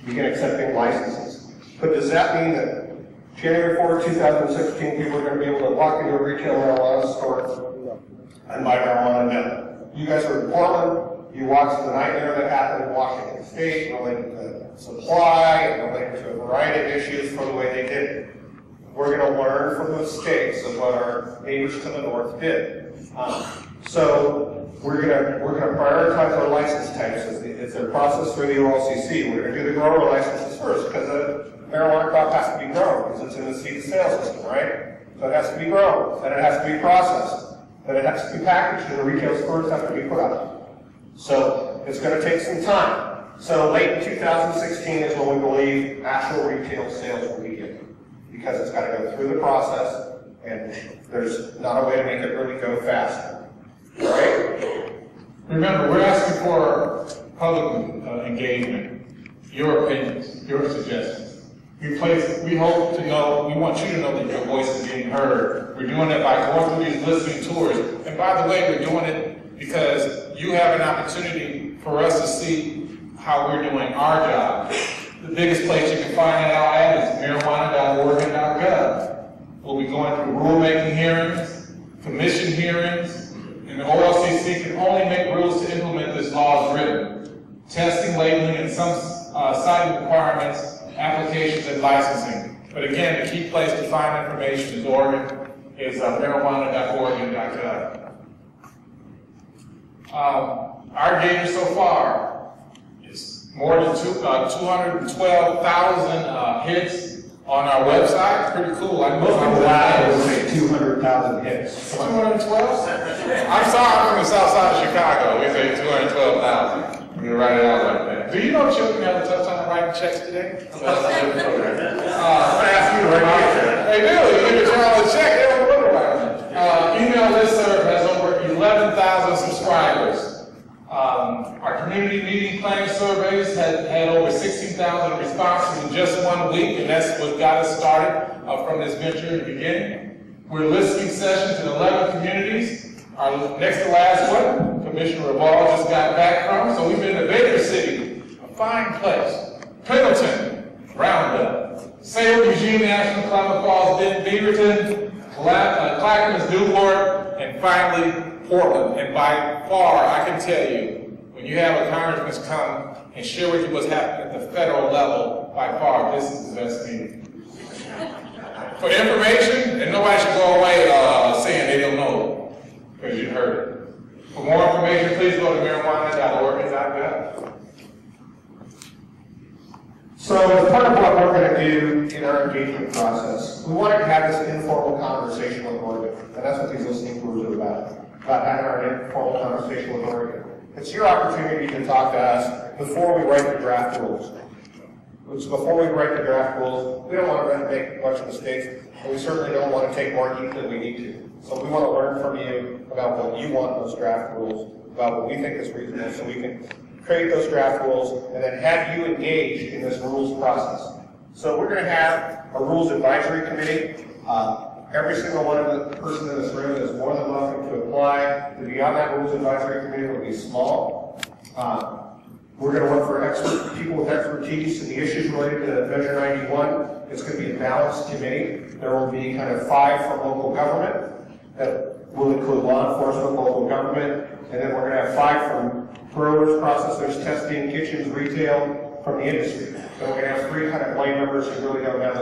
begin accepting licenses. But does that mean that January 4th, 2016, people are going to be able to walk into a retail marijuana store and buy marijuana? No. You guys are in Portland. You watched the nightmare that happened in Washington State related to supply and related to a variety of issues for the way they did it. we're going to learn from the mistakes of what our neighbors to the north did. So we're going to prioritize our license types. It's a process through the OLCC. We're going to do the grower licenses first because the marijuana crop has to be grown because it's in the seed to sale system, right? So it has to be grown, then it has to be processed, then it has to be packaged, and the retail stores have to be put up. So it's going to take some time. So late in 2016 is when we believe actual retail sales will begin, because it's got to go through the process, and there's not a way to make it really go faster. All right? Remember, we're asking for public engagement, your opinions, your suggestions. We hope to know, we want you to know that your voice is being heard. We're doing it by going through these listening tours. And by the way, we're doing it because you have an opportunity for us to see how we're doing our job. The biggest place you can find that out at is marijuana.oregon.gov. We'll be going through rulemaking hearings, commission hearings, and the OLCC can only make rules to implement this law as written. Testing, labeling, and some citing requirements, applications, and licensing. But again, the key place to find information is marijuana.oregon.gov. Our data so far is more than 212,000 hits on our website. Pretty cool. I know I'm glad it was say 200,000 hits. 212? I'm sorry, I'm from the south side of Chicago. We say 212,000. You write it out like that. Do you know children have a tough time writing checks today? I'm going to ask you to write a check. They do. You give a child a check, they don't know about it. Email listserv has over 11,000 subscribers. Our community meeting claim surveys had over 16,000 responses in just 1 week, and that's what got us started from this venture in the beginning. We're listening sessions in 11 communities. Our next to last one, Commissioner Revolve just got back from, so we've been to Baker City, a fine place, Pendleton, Roundup, Salem, Eugene, National, Klamath Falls, Beaverton, Clackamas, Newport, and finally Portland. And by far, I can tell you, when you have a congressman come and share with you what's happening at the federal level, by far, this is the best meeting. For information, and nobody should go away saying they don't know, because you heard it. For more information, please go to marijuana.oregon.gov. So as part of what we're going to do in our engagement process, we wanted to have this informal conversation with Oregon. And that's what these listening tours are about having our informal conversation with Oregon. It's your opportunity to talk to us before we write the draft rules. So before we write the draft rules, we don't want to make a bunch of mistakes, and we certainly don't want to take more heat than we need to. So we want to learn from you about what you want in those draft rules, about what we think is reasonable, so we can create those draft rules and then have you engage in this rules process. So we're going to have a rules advisory committee. Every single one of the person in this room is more than welcome to apply. To be on that rules advisory committee will be small. We're going to look for people with expertise in the issues related to Measure 91. It's going to be a balanced committee. There will be kind of 5 from local government. That will include law enforcement, local government, and then we're going to have 5 from growers, processors, testing, kitchens, retail, from the industry. So we're going to have 3 kind of lay members who really don't have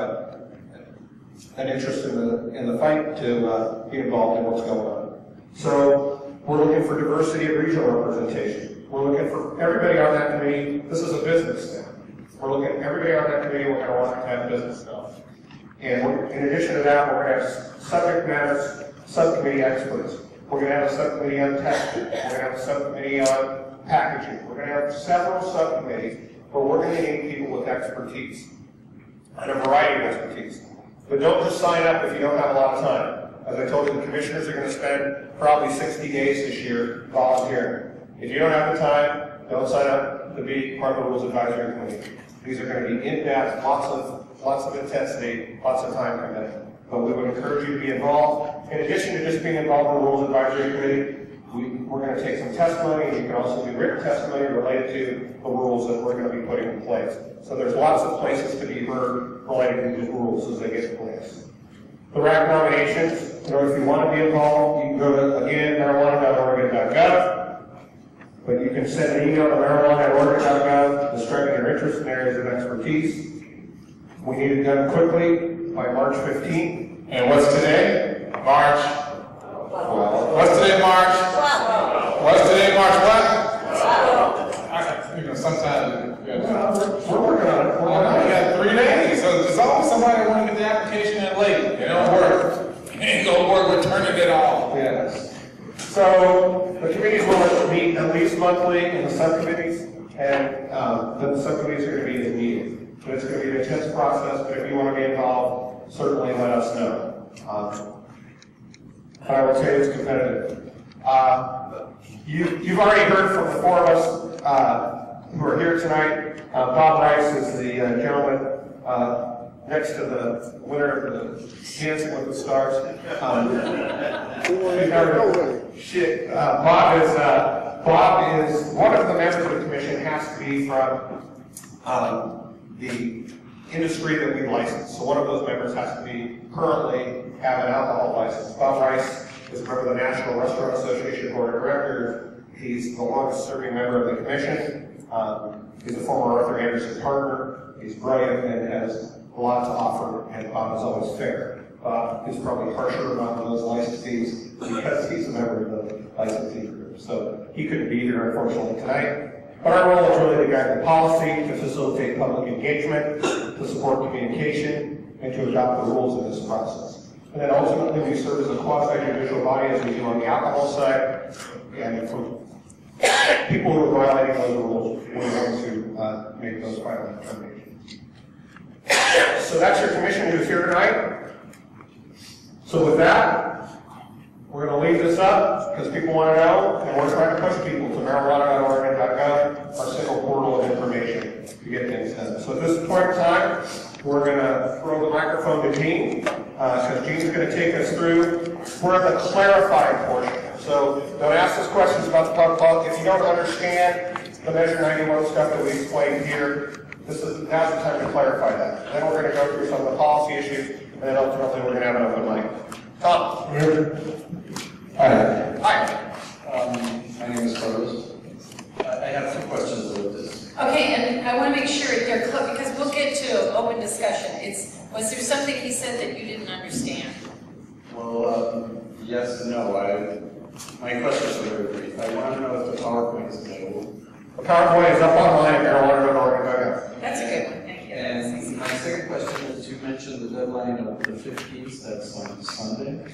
an interest in the fight to be involved in what's going on. So we're looking for diversity of regional representation. We're looking for everybody on that committee. This is a business now. We're looking at everybody on that committee. We're going to want to have business now. And in addition to that, we're going to have subject matter subcommittee experts. We're going to have a subcommittee on testing. We're going to have a subcommittee on packaging. We're going to have several subcommittees, but we're going to need people with expertise and a variety of expertise. But don't just sign up if you don't have a lot of time. As I told you, the commissioners are going to spend probably 60 days this year volunteering. If you don't have the time, don't sign up to be part of the Rules Advisory Committee. These are going to be in-depth, lots of intensity, lots of time commitment. But we would encourage you to be involved. In addition to just being involved in the Rules Advisory Committee, we're going to take some testimony, and you can also do written testimony related to the rules that we're going to be putting in place. So there's lots of places to be heard related to these rules as they get in place. The RAC nominations, if you want to be involved, you can go to, again, marijuana.oregon.gov. But you can send an email to marijuana.oregon.gov describing your interest in areas of expertise. We need it done quickly. by March 15th. And what's today? March. Well, What's today, March? What's today, March what? You know, sometimes we're working on it. we got 3 days, so there's always somebody want to get the application in late. It don't work. It ain't gonna work returning it all. Yes. So the committees will meet at least monthly in the subcommittees, and then the subcommittees are going to be as needed. But it's going to be an intense process, but if you want to be involved, certainly let us know. But I will say it's competitive. You've already heard from the 4 of us who are here tonight. Bob Rice is the gentleman next to the winner of the Dancing with the Stars. Bob is one of the members of the commission, has to be from the industry that we license. So one of those members has to be currently have an alcohol license. Bob Rice is a member of the National Restaurant Association Board of Directors. He's the longest serving member of the commission. He's a former Arthur Anderson partner. He's brilliant and has a lot to offer, and Bob is always fair. Bob is probably harsher on those licensees because he's a member of the licensee group. So he couldn't be here, unfortunately, tonight. But our role is really to guide the policy, to facilitate public engagement, to support communication, and to adopt the rules of this process. And then ultimately, we serve as a quasi-judicial body, as we do on the alcohol side. And for people who are violating those rules, we're going to make those final determinations. So that's your commission who's here tonight. So with that, we're going to leave this up because people want to know, and we're trying to push people to marijuana.oregon.gov, our single portal of information to get things done. So at this point in time, we're going to throw the microphone to Gene, because Gene's going to take us through. We're at the clarifying portion. So don't ask us questions about the public. If you don't understand the Measure 91 stuff that we explained here, now's the time to clarify that. And then we're going to go through some of the policy issues, and then ultimately we're going to have an open mic. Tom. Hi. My name is Carlos. I have 2 questions about this. Okay, and I want to make sure they're clear, because we'll get to an open discussion. Was there something he said that you didn't understand? Well, yes and no. My questions are very brief. I want to know if the PowerPoint is available. The PowerPoint is up online at marijuana.oregon.gov. That's a good one, thank you. And my second question is, you mentioned the deadline of the 15th, that's on Sunday.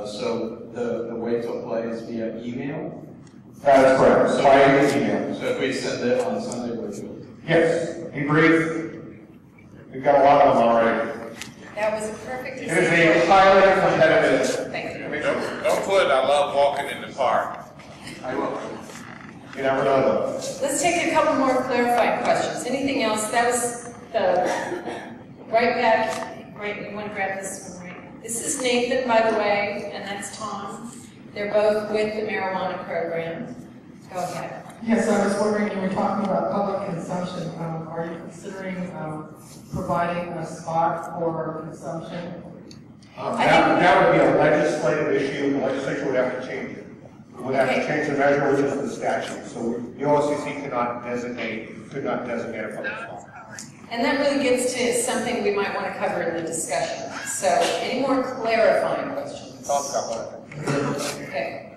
So the way to apply is via email? That is correct. Via email. So if we send it on Sunday, we're good? Yes. Be brief. We've got a lot of them already. That was a perfect It example. is a highly competitive. Thank you. Don't put I love walking in the park. I will. You never know though. Let's take a couple more clarifying questions. Anything else? That was the right back. Right, you want to grab this one, right? This is Nathan, by the way, and that's Tom. They're both with the marijuana program. Go ahead. Yes, I was wondering, you were talking about public consumption. Are you considering providing a spot for consumption? That would be a legislative issue. The legislature would have to change it. We would have to change the measure, which is the statute. So the OLCC could not designate a public spot. And that really gets to something we might want to cover in the discussion. So, any more clarifying questions? Tom's got one. Okay.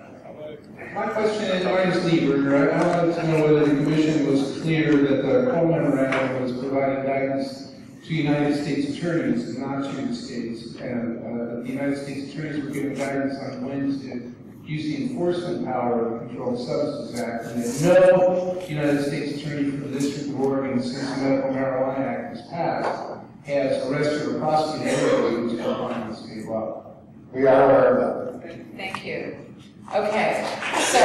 My question is, Orange Lieber, I wanted to know whether the commission was clear that the Cole memorandum was providing guidance to United States attorneys and not to the states, and that the United States attorneys were given guidance on when to use the enforcement power of the Controlled Substances Act, and that no United States attorney for the District of Oregon, since the Medical Marijuana Act was passed, has arrested or prosecuted anybody who's complying with state law. We are aware of that. Thank you. Okay, so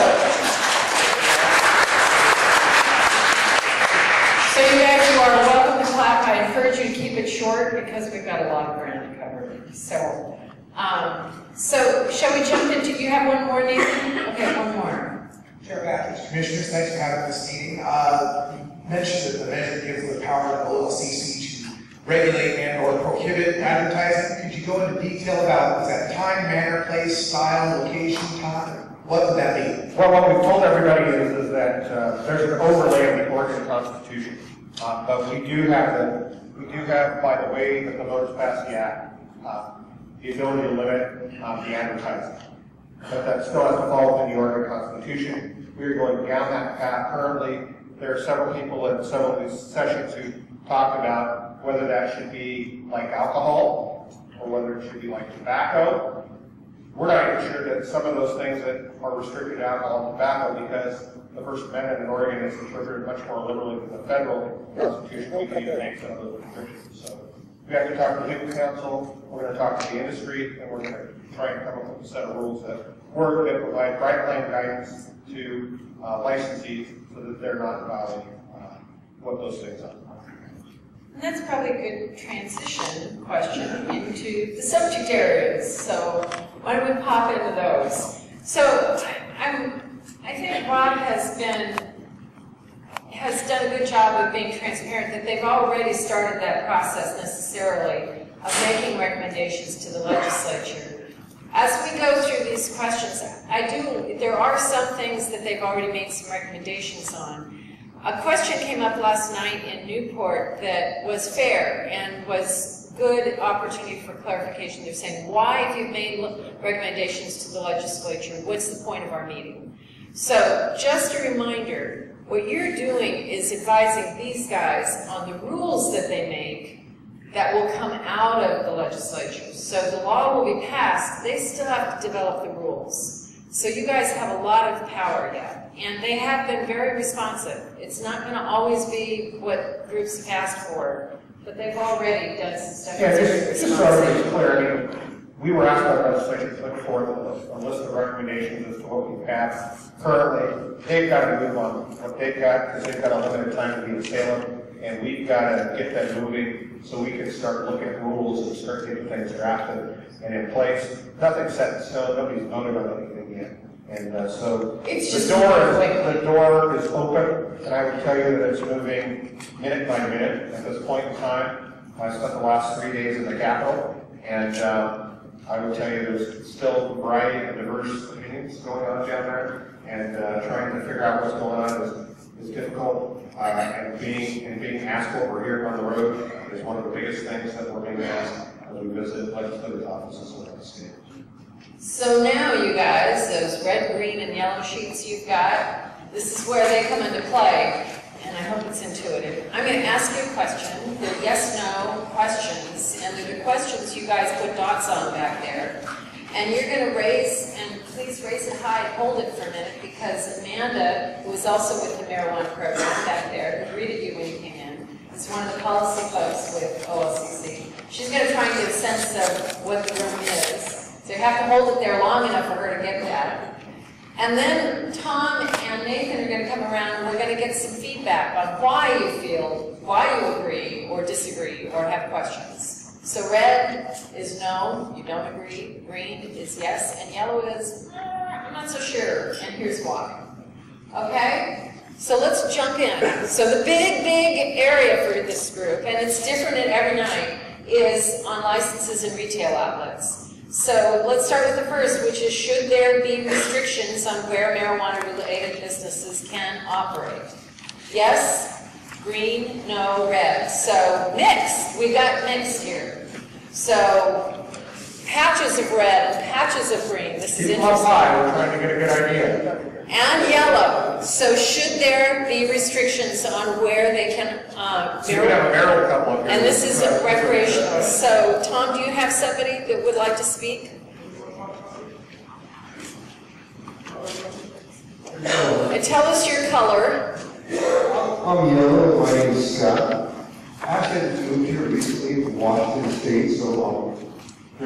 you guys, you are welcome to clap. I encourage you to keep it short because we've got a lot of ground to cover. So shall we jump into, you have one more, Nathan? Okay, one more. Chair Matthews, Commissioners, thanks for having this meeting. You mentioned that the measure gives the power to the OLCC to regulate and or prohibit advertising. Could you go into detail about, is that time, manner, place, style, location, time? What would that be? Well, what we've told everybody is that there's an overlay of the Oregon Constitution. But we do have, by the way that the voters passed the act, the ability to limit the advertising. But that still has to fall within the Oregon Constitution. We are going down that path currently. There are several people at several of these sessions who talked about whether that should be like alcohol or whether it should be like tobacco. We're not even sure that some of those things that are restricted to alcohol and tobacco, because the First Amendment in Oregon is interpreted much more liberally than the federal Constitution. We can even make some of those restrictions. So we have to talk to the legal counsel, we're going to talk to the industry, and we're going to try and come up with a set of rules that work, that provide right line guidance to licensees so that they're not violating what those things are. And that's probably a good transition question into the subject areas. So why don't we pop into those? So I think Rob has done a good job of being transparent that they've already started that process necessarily of making recommendations to the legislature. As we go through these questions, there are some things that they've already made some recommendations on. A question came up last night in Newport that was fair and was good opportunity for clarification. They're saying, why have you made recommendations to the legislature? What's the point of our meeting? So just a reminder, what you're doing is advising these guys on the rules that they make that will come out of the legislature. So the law will be passed, they still have to develop the rules. So you guys have a lot of power yet, and they have been very responsive. It's not going to always be what groups have asked for, but they've already done some stuff. Yeah, just so everybody's clear, I mean, we were asked by the legislature to put forth a list of recommendations as to what we've passed. Currently, they've got to move on what they've got, because they've got a limited time to be in Salem, and we've got to get that moving so we can start looking at rules and start getting things drafted and in place. Nothing's set in stone, nobody's voted on anything yet. And so the door is open, and I would tell you that it's moving minute by minute at this point in time. I spent the last 3 days in the Capitol, and I would tell you there's still a variety of diverse opinions going on down there, and trying to figure out what's going on is difficult. And being asked what we're hearing on the road is one of the biggest things that we're being asked as we visit legislative offices around the state. So now, you guys, those red, green, and yellow sheets you've got, this is where they come into play, and I hope it's intuitive. I'm going to ask you a question. They're yes-no questions, and they're the questions you guys put dots on back there. And you're going to raise, and please raise it high and hold it for a minute, because Amanda, who is also with the marijuana program back there, who greeted you when you came in, is one of the policy folks with OLCC. She's going to try and get a sense of what the room is. So you have to hold it there long enough for her to get that. And then Tom and Nathan are going to come around, and we're going to get some feedback on why you feel, why you agree or disagree or have questions. So red is no, you don't agree. Green is yes, and yellow is, I'm not so sure, and here's why. Okay? So let's jump in. So the big area for this group, and it's different at every night, is on licenses and retail outlets. So let's start with the first, which is, should there be restrictions on where marijuana-related businesses can operate? Yes, green, no, red. So mixed, we got mixed here. So patches of red and patches of green. This is interesting. We're trying to get a good idea. And yellow. So should there be restrictions on where they can so you could have a barrel couple up here. And this is a recreational. So Tom, do you have somebody that would like to speak? And tell us your color. I'm yellow. My name is Scott. I actually moved here recently from Washington State, so I'm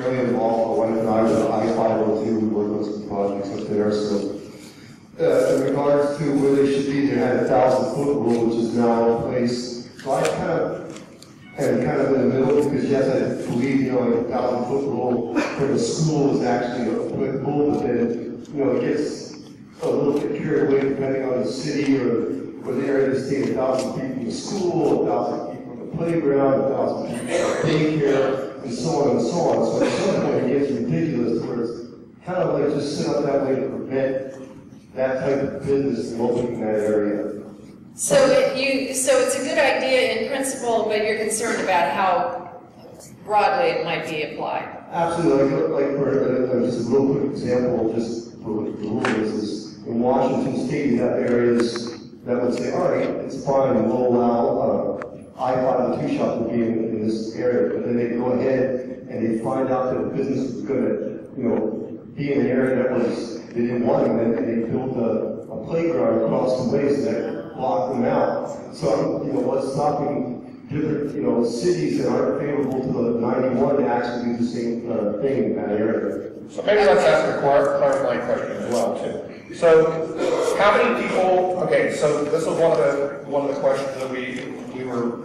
fairly involved. My wife and I were I-502. We worked on some projects up there. So in regards to where they should be, they had a 1,000-foot rule, which is now in place. So I am kind of in the middle, because yes, I believe, like a 1,000-foot rule for the school is actually a good rule, but then, it gets a little bit carried away depending on the city or the area. They stay 1,000 feet from the school, 1,000 feet from the playground, 1,000 feet from daycare, and so on and so on. So at some point it gets ridiculous, where it's kind of like just set up that way to prevent that type of business from opening in that area. So it's a good idea in principle, but you're concerned about how broadly it might be applied. Absolutely. Like for just a real quick example, just for what the rule is in Washington State, you have areas that would say, all right, it's fine, we'll allow I-502 shop to be in this area, but then they go ahead and they find out that the business is going to, be in an area that they didn't want them, and they built a playground across the way so that blocked them out. So, what's stopping different, cities that aren't favorable to the 91 to actually do the same thing in that area? So maybe let's ask a clarifying question as well, too. So, how many people? Okay, so this was one of the questions that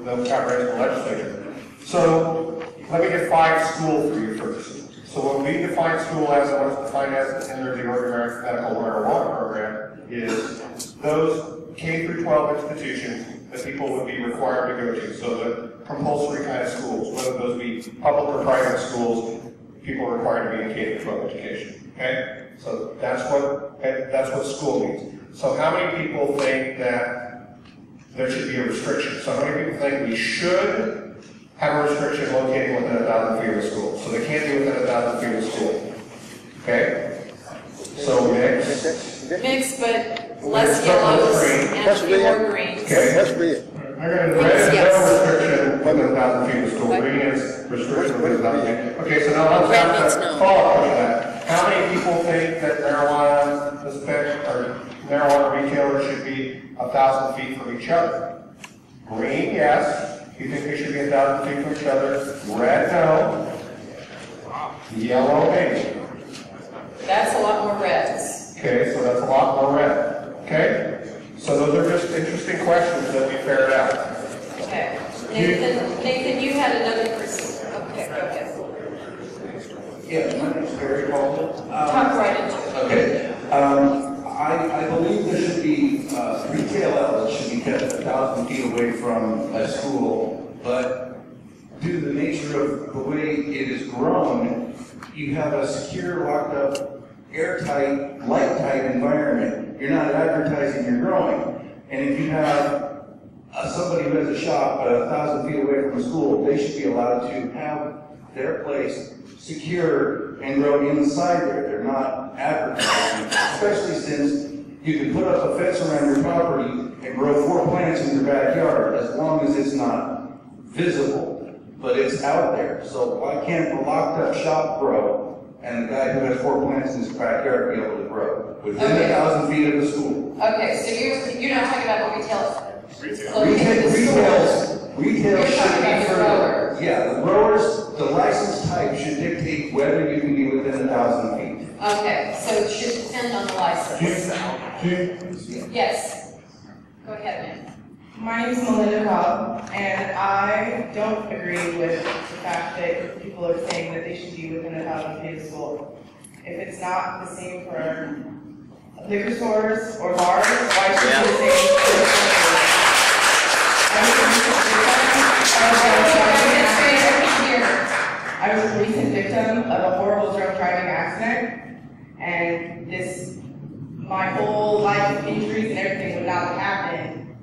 that got raised in the legislature. So, let me define school for you first. So, what we define school as, and what's defined as under the Oregon Medical Marijuana Program, is those K through 12 institutions that people would be required to go to. So, the compulsory kind of schools, whether those be public or private schools, people are required to be in K through 12 education. Okay, so that's what school means. So how many people think that there should be a restriction? So how many people think we should have a restriction locating within 1,000 feet of a school? So they can't be within 1,000 feet of a school. Okay, so mix, but less yellows and fewer greens. Okay. I got red is no restriction within 1,000 feet of school. Green is restriction within 1,000 feet. Okay, so now let's have a follow-up question to that. How many people think that marijuana retailers should be 1,000 feet from each other? Green, yes. You think they should be 1,000 feet from each other? Red, no. Yellow, maybe. That's a lot more reds. Okay, so that's a lot more red. Okay? So those are just interesting questions that we ferret out. Okay. Nathan, you had another person. Okay, go ahead. Yeah, my name's Barry Coleman. Talk right into it. Okay. I believe there should be, retail outlets should be kept 1,000 feet away from a school, but due to the nature of the way it is grown, you have a secure, locked up, airtight, light-tight environment. You're not advertising you're growing. And if you have somebody who has a shop 1,000 feet away from a school, they should be allowed to have their place secure and grow inside there. They're not advertising, especially since you can put up a fence around your property and grow 4 plants in your backyard as long as it's not visible, but it's out there. So why can't the locked up shop grow and the guy who has 4 plants in his backyard be able to grow within 1,000 feet of the school? Okay, so you're not talking about the retail. Retail should be for, yeah, the growers, the license type should dictate whether you can be within 1,000 feet. Okay, so it should depend on the license. Yes. Go ahead, ma'am. My name is Melinda Cobb, and I don't agree with the fact that people are saying that they should be within 1,000 feet of school. If it's not the same for liquor stores or bars, why should it be the same for I was a recent victim of a horrible drunk driving accident, and my whole life of injuries and everything would not have happened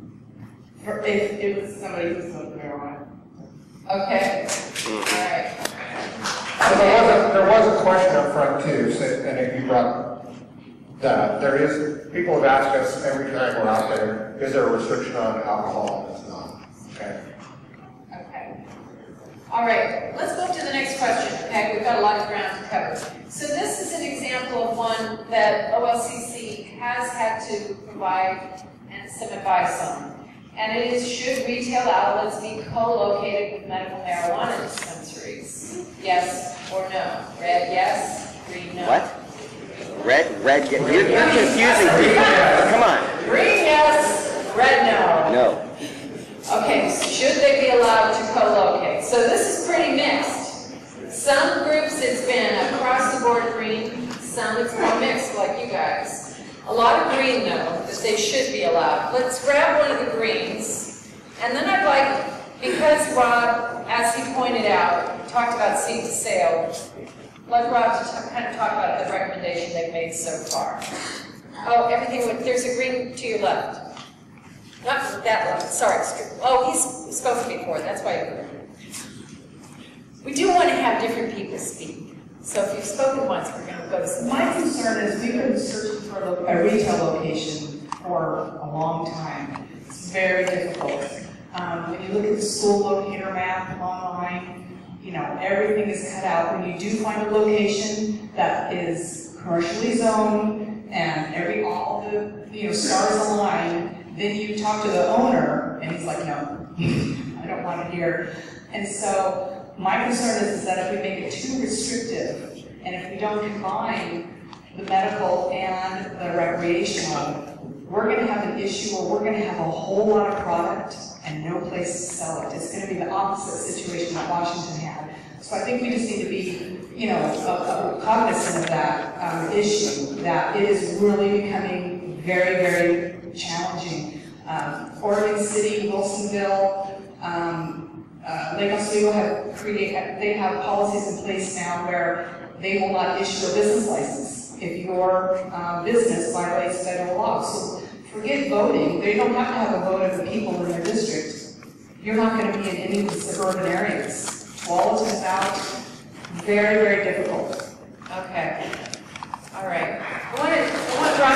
if it was somebody who smoked marijuana. Okay. All right. So there was a question up front too, and if you brought that, people have asked us every time we're out there, is there a restriction on alcohol? It's not. Okay. Okay. All right, let's move to the next question. Okay, we've got a lot of ground to cover. So this is an example of one that OLCC has had to provide some advice on. And it is, should retail outlets be co-located with medical marijuana dispensaries? Yes or no? Red, yes. Green, no. What? Red, you're confusing people. Come on. Green, yes. Red, no. No. Okay, so should they be allowed to co-locate? So this is pretty mixed. Some groups it's been across the board green, some it's more mixed like you guys. A lot of green though, that they should be allowed. Let's grab one of the greens. And then I'd like, because Rob, as he pointed out, talked about seed to sale, let Rob kind of talk about the recommendation they've made so far. Oh, there's a green to your left. Not that one, sorry. Oh, he's spoken before, that's why you're here. We do want to have different people speak. So if you've spoken once, we're going to go to some. My concern is we've been searching for a retail location for a long time. It's very difficult. When you look at the school locator map online, you know, everything is cut out. When you do find a location that is commercially zoned and all the stars align, then you talk to the owner and he's like, no, I don't want it here. And so my concern is that if we make it too restrictive and if we don't combine the medical and the recreational, we're going to have an issue where we're going to have a whole lot of product and no place to sell it. It's going to be the opposite situation that Washington had. So I think we just need to be, cognizant of that issue, that it is really becoming very, very challenging. Oregon City, Wilsonville, Lake Oswego they have policies in place now where they will not issue a business license if your business violates federal law. So forget voting. They don't have to have a vote of the people in their district. You're not going to be in any of the suburban areas. Walton's out. Very, very difficult. Okay. All right. I want Rob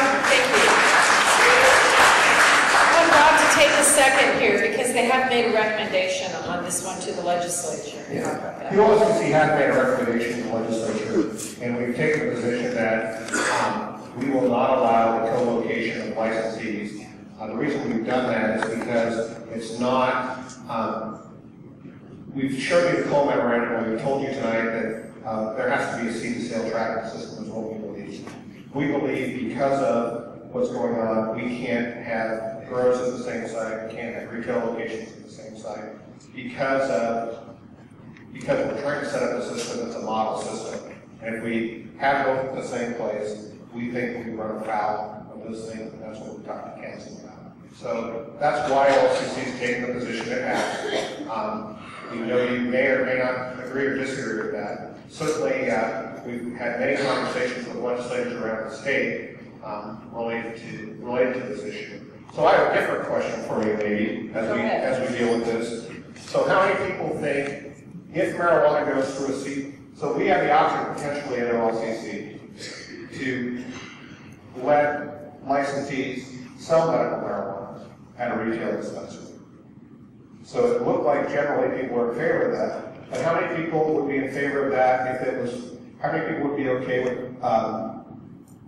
to take a second here because they have made a recommendation on this one to the legislature. Yeah. The OLCC has made a recommendation to the legislature, and we've taken the position that we will not allow the co-location of licensees. The reason we've done that is because it's not, we've showed you the coal memorandum and we've told you tonight that there has to be a seed-to-sale tracking system is what we believe. We believe because of what's going on, we can't have growers at the same site, we can't have retail locations at the same site, because we're trying to set up a system that's a model system. And if we have both at the same place, we think we run afoul of those things, and that's what we talked to council about. So that's why OLCC is taking the position it has. You know, you may or may not agree or disagree with that. Certainly, we've had many conversations with legislators around the state related to this issue. So I have a different question for you, maybe, as we deal with this. So how many people think if marijuana goes through a seed, so we have the option potentially at OLCC to let licensees sell medical marijuana at a retail dispensary. So it looked like generally people were in favor of that. But how many people would be in favor of that if it was, how many people would be okay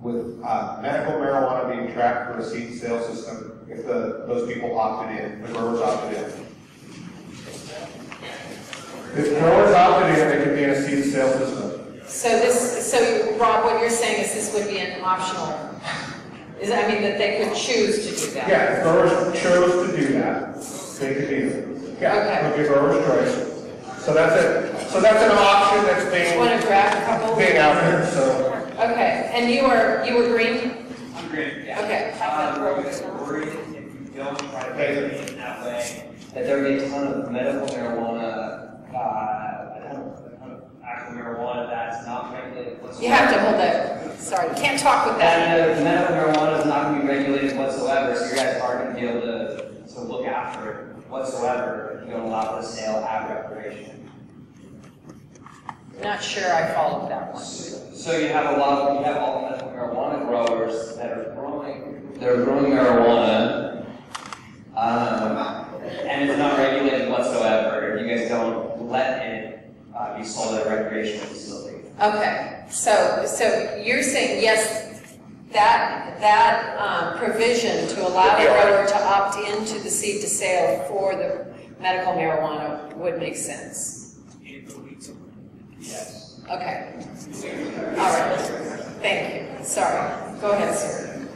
with medical marijuana being tracked for a seed sale system if those people opted in, the growers opted in? If growers opted in, they could be in a seed sale system. So Rob, what you're saying is this would be an optional, that they could choose to do that? Yeah, if growers chose to do that, they could do it. Yeah, okay. It would be growers' choice. So that's it. So that's an option that's being, want to grab a couple? Being out there. So. Okay, and you were green? I'm green. Yeah. Okay. Worried if you don't try to regulate it in that way, that there will be a ton of medical marijuana, a ton of actual marijuana that's not regulated whatsoever. You have to hold that. Sorry, you can't talk with that. And the medical marijuana is not going to be regulated whatsoever, so you guys aren't going to be able to look after it whatsoever if you don't allow the sale at recreation. Not sure I followed that one. So you have all the medical marijuana growers that are growing marijuana, and it's not regulated whatsoever. You guys don't let it be sold at a recreational facility. Okay, so you're saying yes, that provision to allow the grower to opt into the seed to sale for the medical marijuana would make sense. Yes. Okay. All right. Thank you. Sorry. Go ahead, sir.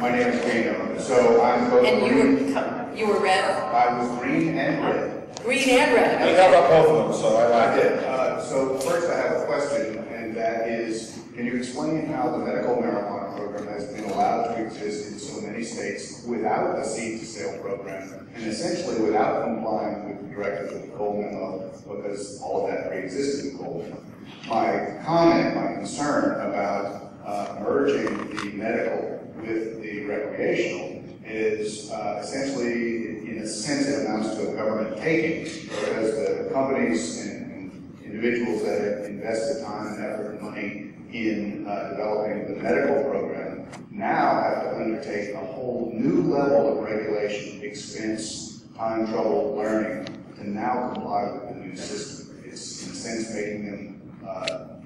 My name is Reno. So I'm both And you were red? I was green and red. Green and red. Okay. How about both of them? So I did. So first I have a question, and that is, can you explain how the medical marijuana program has been allowed to exist in so many states without a seed-to-sale program, and essentially without complying with the directives of the Cole memo, because all of that pre-existed in Cole memo? My concern about merging the medical with the recreational is essentially, in a sense, it amounts to a government taking, because the companies and individuals that have invested time and effort and money in developing the medical program now have to undertake a whole new level of regulation, expense, time, trouble, learning, to now comply with the new system. It's, in a sense, making them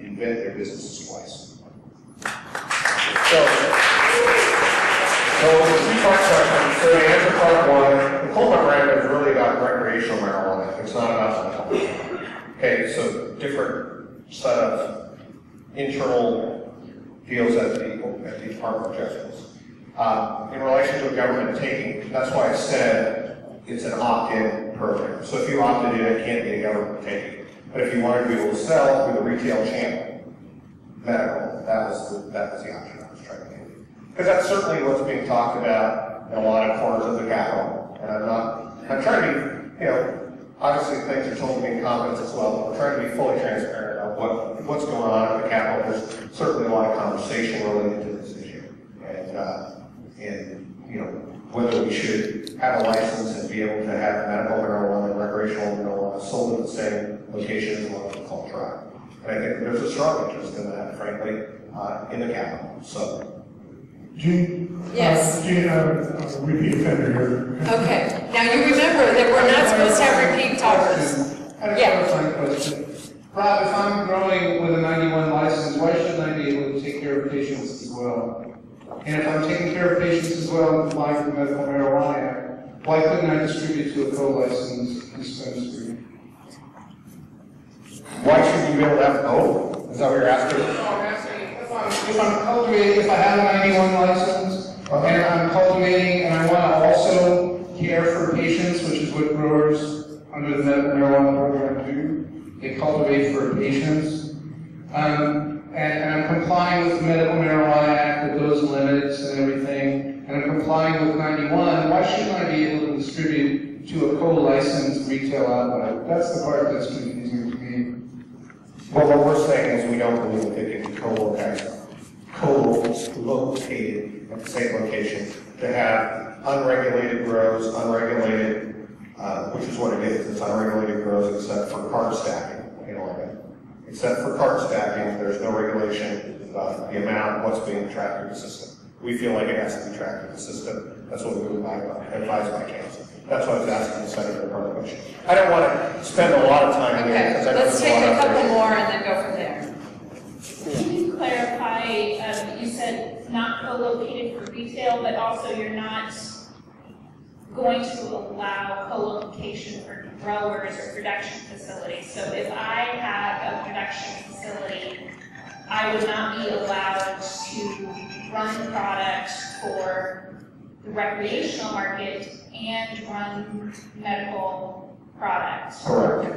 invent their businesses twice. So the two-part question, so to answer part one, the Cole memorandum is really about recreational marijuana. It's not about medical. Okay, so different set of internal deals at the Department of Justice. In relation to a government taking, that's why I said it's an opt-in program. So if you opted in, it can't be a government taking. But if you wanted to be able to sell through the retail channel, medical, that was the option I was trying to get. Because that's certainly what's being talked about in a lot of corners of the Capitol. And I'm trying to be, obviously things are told to me in confidence as well, but we're trying to be fully transparent about what's going on at the Capitol. There's certainly a lot of conversation related to this issue. And whether we should have a license and be able to have medical marijuana and recreational marijuana sold at the same location as what we call trial. And I think there's a strong interest in that, frankly, in the Capitol. So. Gene? Yes. Gene, repeat offender here. Okay. Now you remember that we're not supposed to have repeat talkers. I had a clarifying question. Rob, if I'm growing with a 91 license, why shouldn't I be able to take care of patients as well? And if I'm taking care of patients as well and complying with the Medical Marijuana Act, why couldn't I distribute to a co-licensed dispensary? Why should you be able to have both? Is that what you're asking? No, I'm asking if I'm cultivating, if I have a 91 license, and I'm cultivating and I want to also care for patients, which is what growers under the medical marijuana program do. They cultivate for patients. And I'm complying with the Medical Marijuana Act with those limits and everything, and I'm complying with 91, why shouldn't I be able to distribute to a co-licensed retail outlet? That's the part that's confusing to me. Well, what we're saying is we don't believe it can be co-located at the same location to have unregulated grows, which is what it is. It's unregulated grows except for cart stacking in Oregon. Except for cart stacking, there's no regulation about the amount, what's being tracked in the system. We feel like it has to be tracked in the system. That's what we would advise by council. That's why I was asking the Senator part of the question. I don't want to spend a lot of time here. Okay, let's take a couple more and then go from there. Can you clarify, you said not co-located for retail, but also you're not going to allow co-location for growers or production facilities. So if I have a production facility, I would not be allowed to run products for the recreational market and run medical products. Correct.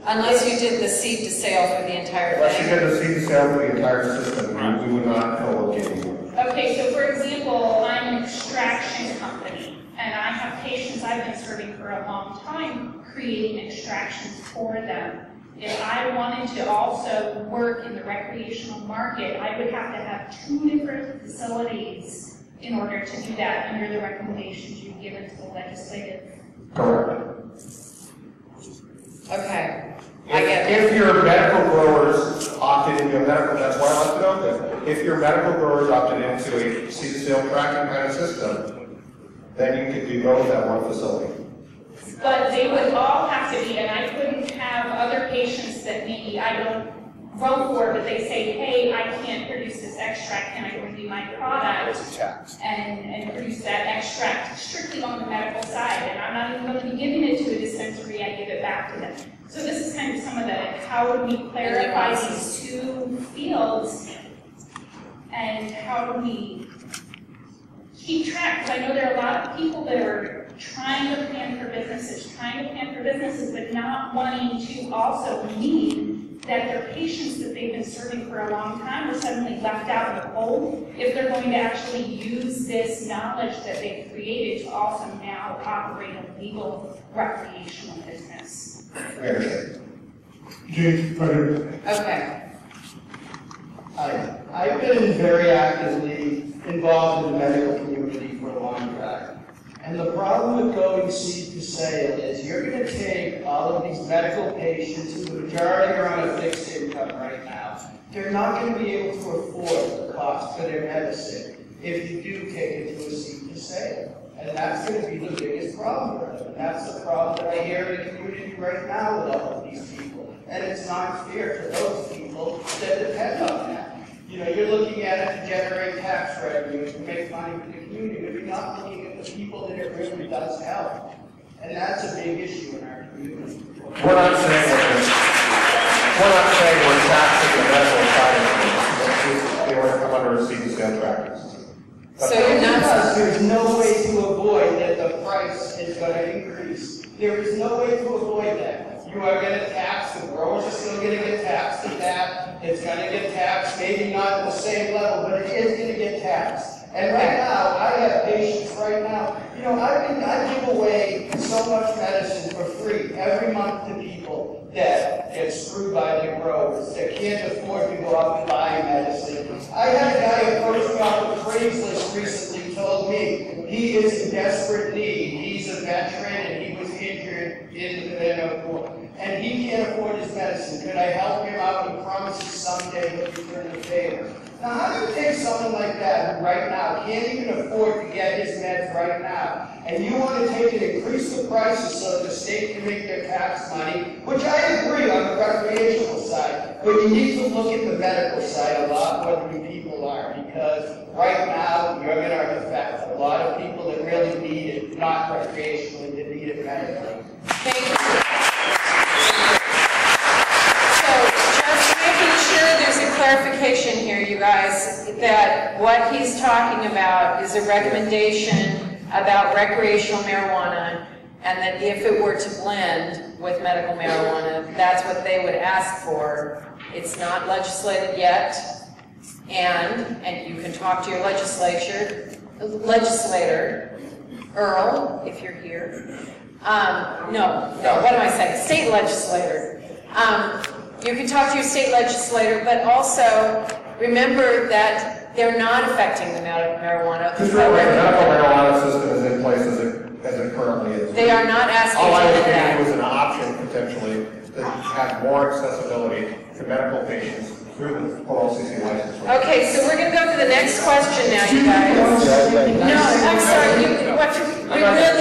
Unless you did the seed to sale for the entire thing. Unless you did the seed to sale for the entire system, we would not co-locate you. Okay, so for example, I'm an extraction company, and I have patients I've been serving for a long time creating extractions for them. If I wanted to also work in the recreational market, I would have to have 2 different facilities in order to do that under the recommendations you've given to the legislative. Correct. Okay. I get it. If your medical growers opted into a medical, that's why I left it open. If your medical growers opted into a seed to sale tracking kind of system, then you could do both at one facility. But they would all have to be, and I couldn't have other patients that maybe I don't vote for, but they say, hey, I can't produce this extract, can I give you my product and produce that extract strictly on the medical side, and I'm not even going to be giving it to a dispensary, I give it back to them. So this is kind of some of the, how would we clarify these 2 fields, and how do we keep track? Because I know there are a lot of people that are trying to plan for businesses, but not wanting to also mean that their patients that they've been serving for a long time are suddenly left out in the cold if they're going to actually use this knowledge that they've created to also now operate a legal recreational business. Okay. I've been very actively involved in the medical community for a long time. And the problem with going seed to sale is you're going to take all of these medical patients who the majority are on a fixed income right now. They're not going to be able to afford the cost for their medicine if you do take it to a seed to sale. And that's going to be the biggest problem for them. And that's the problem that I hear in the community right now with all of these people. And it's not fair to those people that depend on that. You know, you're looking at it to generate tax revenue, to make money for the community, but you're not looking at the people that it really does help. And that's a big issue in our community. We're not saying we're taxing the medical side of things. They want to come under a seed to sale practice. So you're not, because there's no way to avoid that the price is going to increase. There is no way to avoid that. You are going to tax, the growers are still going to get taxed at that. It's going to get taxed, maybe not at the same level, but it is going to get taxed. And right now, I have patients right now, you know, I give away so much medicine for free every month to people that get screwed by their growers, that can't afford to go out and buy medicine. I had a guy approach me off of Craigslist recently, told me he is in desperate need. He's a veteran and he was injured in the war. And he can't afford his medicine. Could I help him out? He promises someday he'll return the favor. Now, how do you take someone like that who right now can't even afford to get his meds right now, and you want to take and increase the prices so that the state can make their tax money, which I agree on the recreational side, but you need to look at the medical side a lot more than you people are, because right now you're going to affect a lot of people that really need it, not recreationally, that need it medically. Thank you. There's a clarification here, you guys, that what he's talking about is a recommendation about recreational marijuana, and that if it were to blend with medical marijuana, that's what they would ask for. It's not legislated yet, and you can talk to your legislator, Earl, if you're here. No, what am I saying? State legislator. You can talk to your state legislator, but also remember that they're not affecting the marijuana. Because the medical marijuana system is in place as it currently is. They are not asking all I was for that. thinking was an option potentially to have more accessibility to medical patients through the OLCC license. Okay, so we're going to go to the next question now, you guys. No, I'm sorry.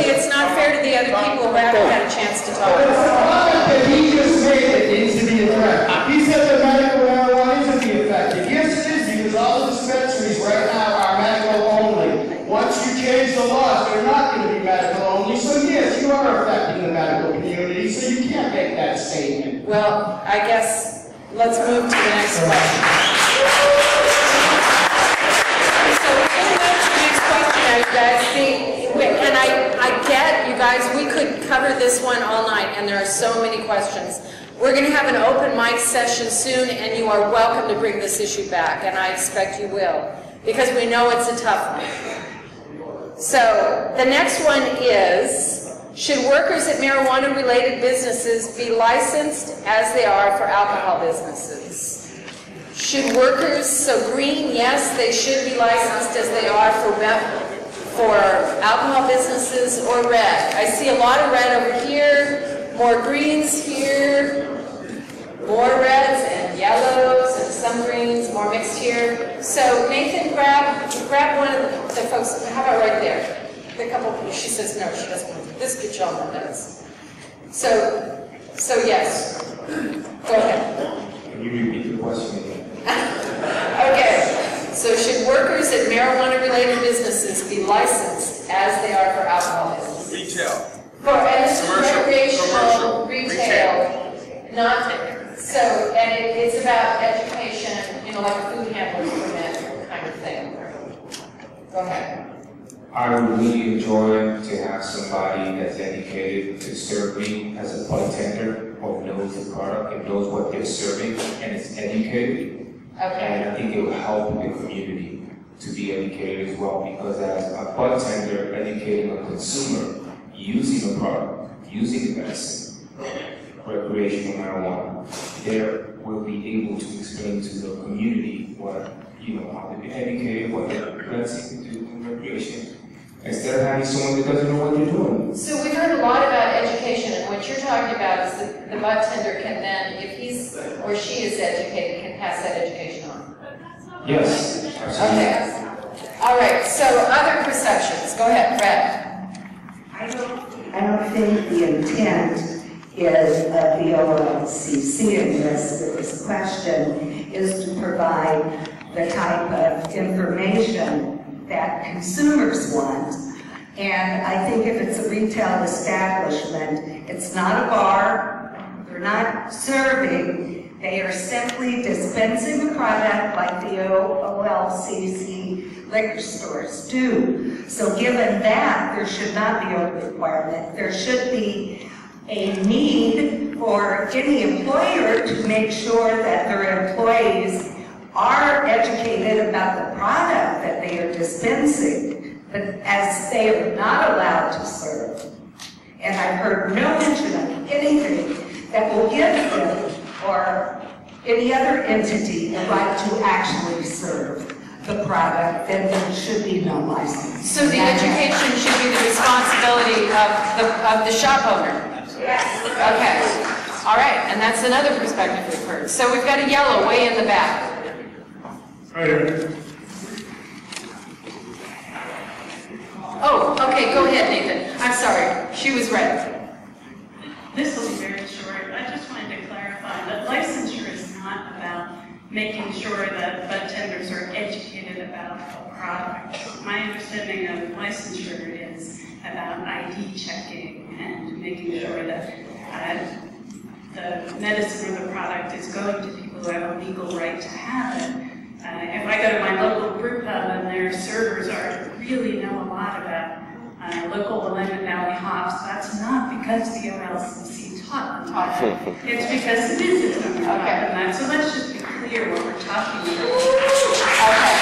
It's not fair to the other people who haven't had a chance to talk. The comment that he just made that needs to be addressed. He said that medical marijuana isn't being affected. Yes, it is, because all the dispensaries right now are medical only. Once you change the laws, they're not going to be medical only. So yes, you are affecting the medical community, so you can't make that statement. Well, I guess let's move to the next question. So we're going to move to the next question now, you guys. And I get, you guys, we could cover this one all night, and there are so many questions. We're going to have an open mic session soon, and you are welcome to bring this issue back, and I expect you will, because we know it's a tough one. So the next one is, should workers at marijuana-related businesses be licensed as they are for alcohol businesses? Should workers, so green, yes, they should be licensed as they are for alcohol businesses, or red? I see a lot of red over here, more greens here, more reds and yellows and some greens, more mixed here. So Nathan, grab one of the folks. How about right there? The couple. She says no, she doesn't want to. This gentleman does. So yes. Go ahead. Can you repeat the question again? Okay. So should workers at marijuana-related businesses be licensed as they are for alcohol businesses? Retail. And this is recreational retail, not, so, and it's about education, you know, like a food handler's permit kind of thing. Go ahead. I would really enjoy to have somebody that's educated to serve me as a bartender, who knows the product and knows what they're serving and is educated. Okay. And I think it will help the community to be educated as well, because as a bartender educating a consumer using the product, using the medicine, recreational marijuana, they will be able to explain to the community what how to be educated, what they're seeking to do in recreation, instead of having someone that doesn't know what they're doing. So we've heard a lot about education, and what you're talking about is that the bud tender can then, if he's or she is educated, can pass that education on. Yes, absolutely. Okay. All right, so other perceptions. Go ahead, Fred. I don't think the intent is of the OLCC in this question is to provide the type of information that consumers want. And I think if it's a retail establishment, it's not a bar, they're not serving, they are simply dispensing a product like the OLCC liquor stores do. So given that, there should not be a requirement. There should be a need for any employer to make sure that their employees are educated about the product that they are dispensing, but as they are not allowed to serve. And I've heard no mention of anything that will give them or any other entity the right to actually serve the product, then there should be no license. So the education should be the responsibility of the shop owner? Yes. Okay. All right, and that's another perspective we've heard. So we've got a yellow way in the back. Right here. Oh, okay, go ahead, Nathan. I'm sorry, she was ready. This will be very short. I just wanted to clarify that licensure is not about making sure that bud tenders are educated about the product. My understanding of licensure is about ID checking and making sure that the medicine or the product is going to people who have a legal right to have it. If I go to my local brew pub and their servers really know a lot about local Willamette Valley hops, that's not because the OLCC taught them that. It's because the business owner taught them that. So let's just be clear what we're talking about. Okay.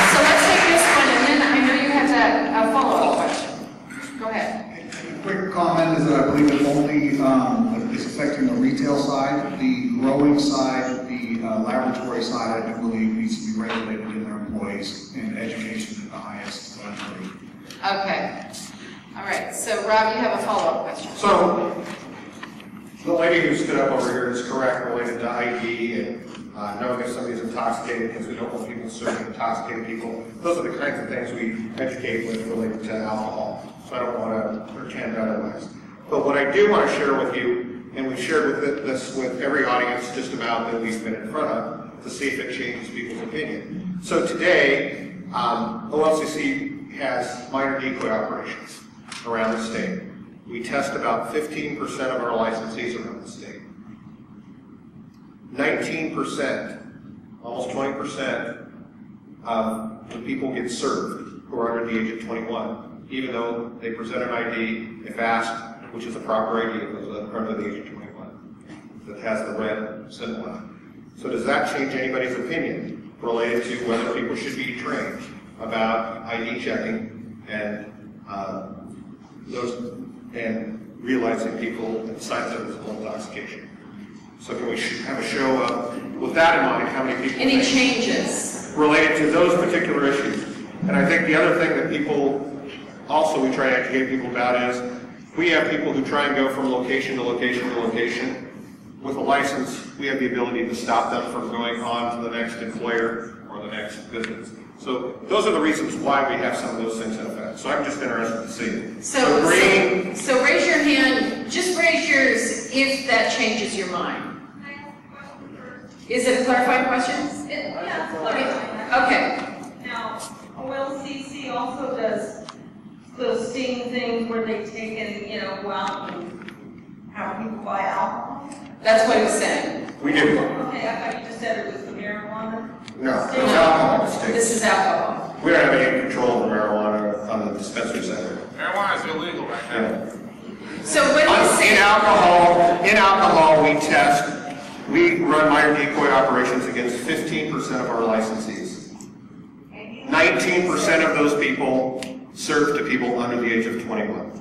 So let's take this one, and then I know you have that follow-up question. Go ahead. Quick comment is that I believe it only is affecting the retail side. The growing side, the laboratory side, I do believe needs to be regulated in their employees, and education at the highest level. Okay. All right. So Rob, you have a follow-up question. So the lady who stood up over here is correct related to ID and knowing if somebody's intoxicated, because we don't want people serving intoxicated people. Those are the kinds of things we educate with related to alcohol. So I don't want to pretend otherwise. But what I do want to share with you, and we've shared this with every audience just about that we've been in front of, to see if it changes people's opinion. So today, OLCC has minor decoy operations around the state. We test about 15% of our licensees around the state. 19%, almost 20% of the people get served who are under the age of 21, even though they present an ID, if asked, which is a proper ID if those are under the age of 21, that has the red symbol on it. So does that change anybody's opinion related to whether people should be trained about ID checking and realizing people and signs of physical intoxication? So can we have a show of, with that in mind, how many people... Any changes? Related to those particular issues. And I think the other thing that people, also we try to educate people about is, we have people who try and go from location to location to location. With a license, we have the ability to stop them from going on to the next employer or the next business. So those are the reasons why we have some of those things in effect. So I'm just interested to see. So raise your hand, just raise yours if that changes your mind. Is it a clarifying question? Yeah, okay. Now, OLCC also does those sting things where they take and, go out and have people buy alcohol. That's what he's saying. We do. Okay, I thought you just said it was the marijuana. No, it's alcohol. This is alcohol. We don't have any control over marijuana on the dispensary side. Marijuana is illegal right now. Yeah. So what do you say? In alcohol, we test. We run minor decoy operations against 15% of our licensees. 19% of those people serve to people under the age of 21.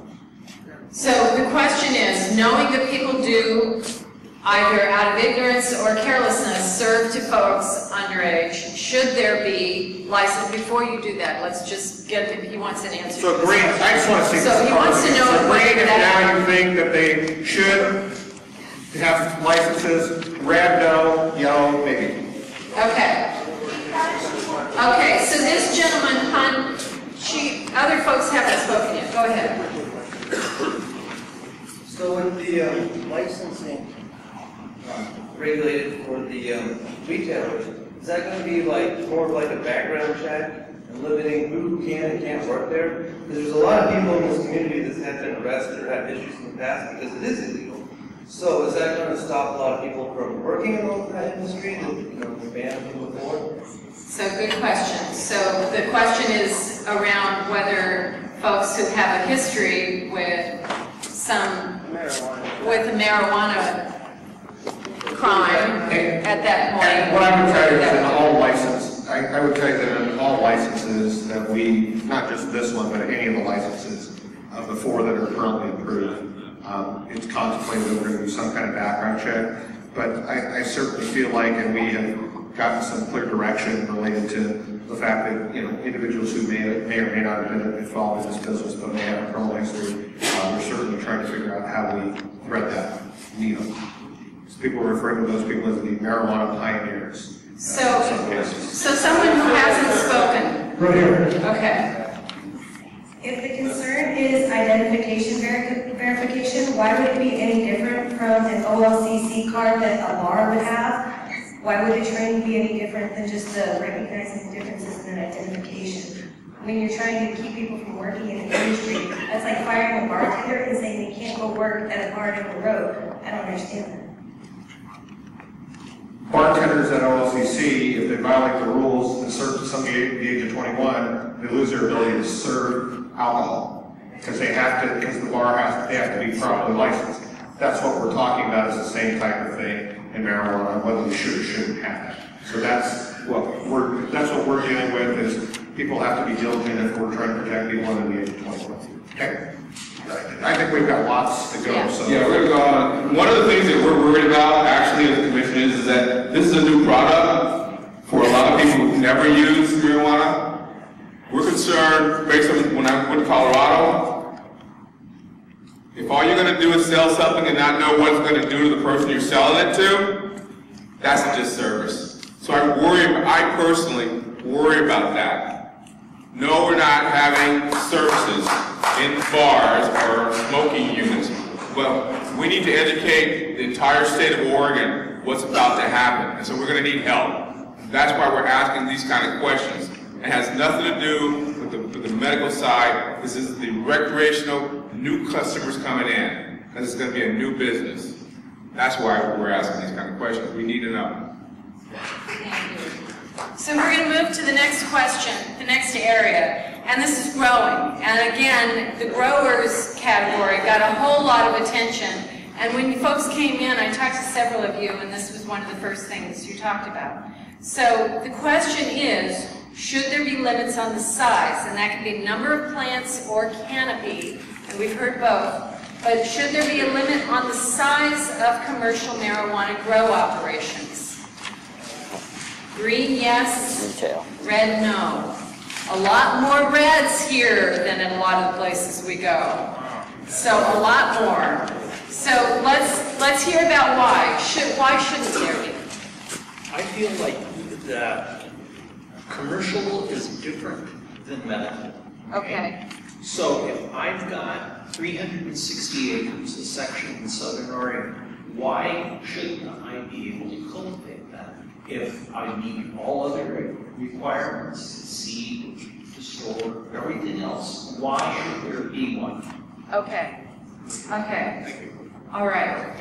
So the question is, knowing that people do either out of ignorance or carelessness, served to folks underage? Should there be license? Before you do that, let's just get, he wants an answer. So green, I just want to see. So he wants to know so whether green, if that. now you think that they should have licenses, red, no, yellow, maybe. Okay. Okay, so this gentleman, other folks haven't spoken yet. Go ahead. So with the licensing regulated for the retailers, is that going to be like more of like a background check and limiting who can and can't work there? Because there's a lot of people in this community that have been arrested or have issues in the past because it is illegal. So is that going to stop a lot of people from working in that industry that were banned from before? So good question. So the question is around whether folks who have a history with with a marijuana crime at that point. And what I would tell you is in all licenses, I would tell you that in all licenses that we, not just this one, but any of the licenses of the 4 that are currently approved, it's contemplated that we're going to do some kind of background check. But I certainly feel like, and we have gotten some clear direction related to the fact that, individuals who may or may not have been involved in this business but may have a criminal history, we're certainly trying to figure out how we thread that needle. So people refer to those people as the marijuana pioneers. So someone who hasn't spoken. Right here. Okay. If the concern is identification verification, why would it be any different from an OLCC card that a bar would have? Why would the training be any different than just the recognizing differences in an identification? When you're trying to keep people from working in the industry, that's like firing a bartender and saying they can't go work at a bar down the road. I don't understand that. Bartenders at OLCC, if they violate the rules and serve to somebody at the age of 21, they lose their ability to serve alcohol because they have to, because the bar they have to be properly licensed. That's what we're talking about, is the same type of thing in marijuana, whether we should or shouldn't have that. So that's what we're dealing with, is people have to be diligent if we're trying to protect people under the age of 21. Okay? I think we've got lots to go. Yeah. So. Yeah, we're going to go on. One of the things that we're worried about, actually, as a commission is that this is a new product for a lot of people who've never used marijuana. We're concerned, based on when I went to Colorado, if all you're going to do is sell something and not know what it's going to do to the person you're selling it to, that's a disservice. So I personally worry about that. No, we're not having services in bars or smoking units, but we need to educate the entire state of Oregon what's about to happen, and so we're going to need help. That's why we're asking these kind of questions. It has nothing to do with the medical side. This is the recreational, new customers coming in, because it's going to be a new business. That's why we're asking these kind of questions. We need to know. Thank you. So we're going to move to the next question, the next area, and this is growing. And again, the growers category got a whole lot of attention. And when you folks came in, I talked to several of you, and this was one of the first things you talked about. So the question is, should there be limits on the size? And that can be number of plants or canopy, and we've heard both. But should there be a limit on the size of commercial marijuana grow operations? Green, yes. Red, no. A lot more reds here than in a lot of the places we go. So a lot more. So let's hear about why. Why shouldn't there be? I feel like that commercial is different than medical. Okay. So if I've got 360 acres, a section in Southern Oregon, why shouldn't I be able to cultivate that? If I meet all other requirements, seed, to store, everything else, why should there be one? Okay. Okay. All right.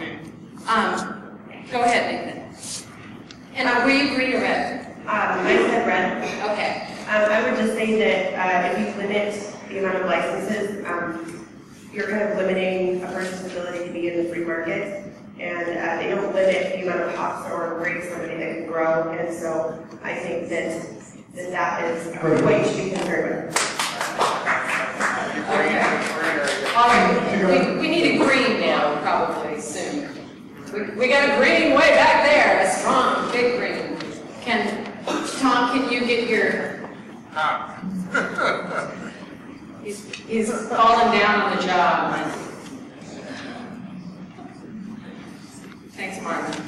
Go ahead, Nathan. And were you green or red? I said red. Okay. I would just say that if you limit the amount of licenses, you're kind of limiting a person's ability to be in the free market. And they don't limit the amount of hops or grapes somebody that can grow. And so I think that is what you should be concerned with. Okay. All right. We need a green now, probably soon. We got a green way back there, a strong, big green. Tom, can you get your... He's falling down on the job. Thanks, Marvin.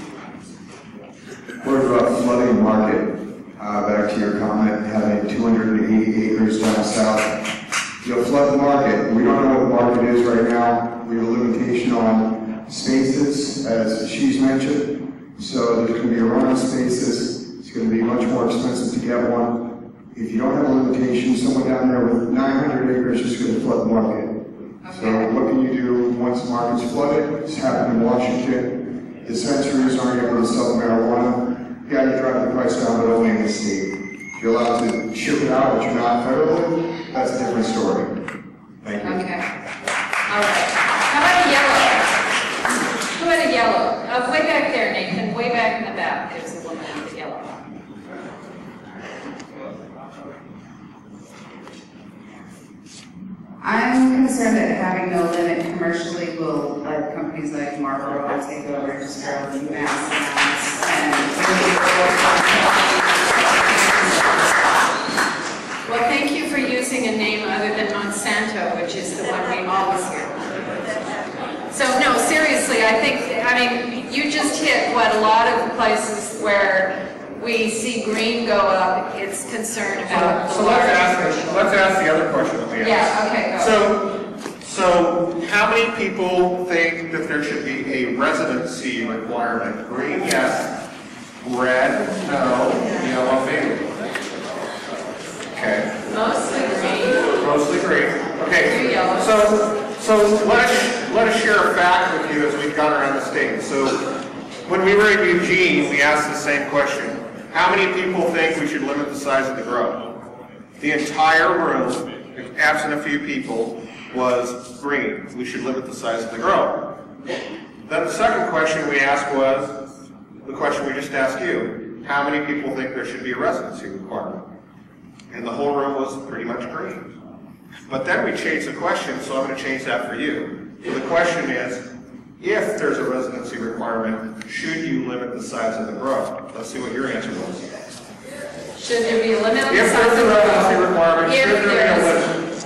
What about flooding the market? Back to your comment, having 280 acres down south. You'll flood the market. We don't know what the market is right now. We have a limitation on spaces, as she's mentioned. So there's going to be a run on spaces. It's going to be much more expensive to get one. If you don't have a limitation, someone down there with 900 acres is going to flood the market. Okay. So what can you do once the market's flooded? It's happened in Washington. Dispensaries aren't able to sell marijuana. Yeah, you drive the price down, but only in the state. If you're allowed to ship it out, but you're not federally, that's a different story. Thank you. Okay. All right. How about a yellow? Who had a yellow? Way back there, Nathan. Way back in the back. There's a woman with a yellow. I'm concerned that having no limit commercially will let companies like Marlboro take over industrial mass amounts and Well, thank you for using a name other than Monsanto, which is the one we always hear. So no, seriously, I mean, you just hit what a lot of places where we see green go up, it's concerned about. So let's ask the other question that we asked. Yeah, okay, go. So how many people think that there should be a residency requirement? Green, yes. Red, no. Yellow, maybe. Okay. Mostly green. Mostly green. Okay. So let us share a fact with you as we've gone around the state. So when we were in Eugene, we asked the same question. How many people think we should limit the size of the grow? The entire room, absent a few people, was green. We should limit the size of the grow. Then the second question we asked was the question we just asked you. How many people think there should be a residency requirement? And the whole room was pretty much green. But then we changed the question, so I'm going to change that for you. So the question is, if there's a residency requirement, should you limit the size of the grow? Let's see what your answer was. Should there be a limit on the If size of there's the a grow? residency requirement, should there be a limit?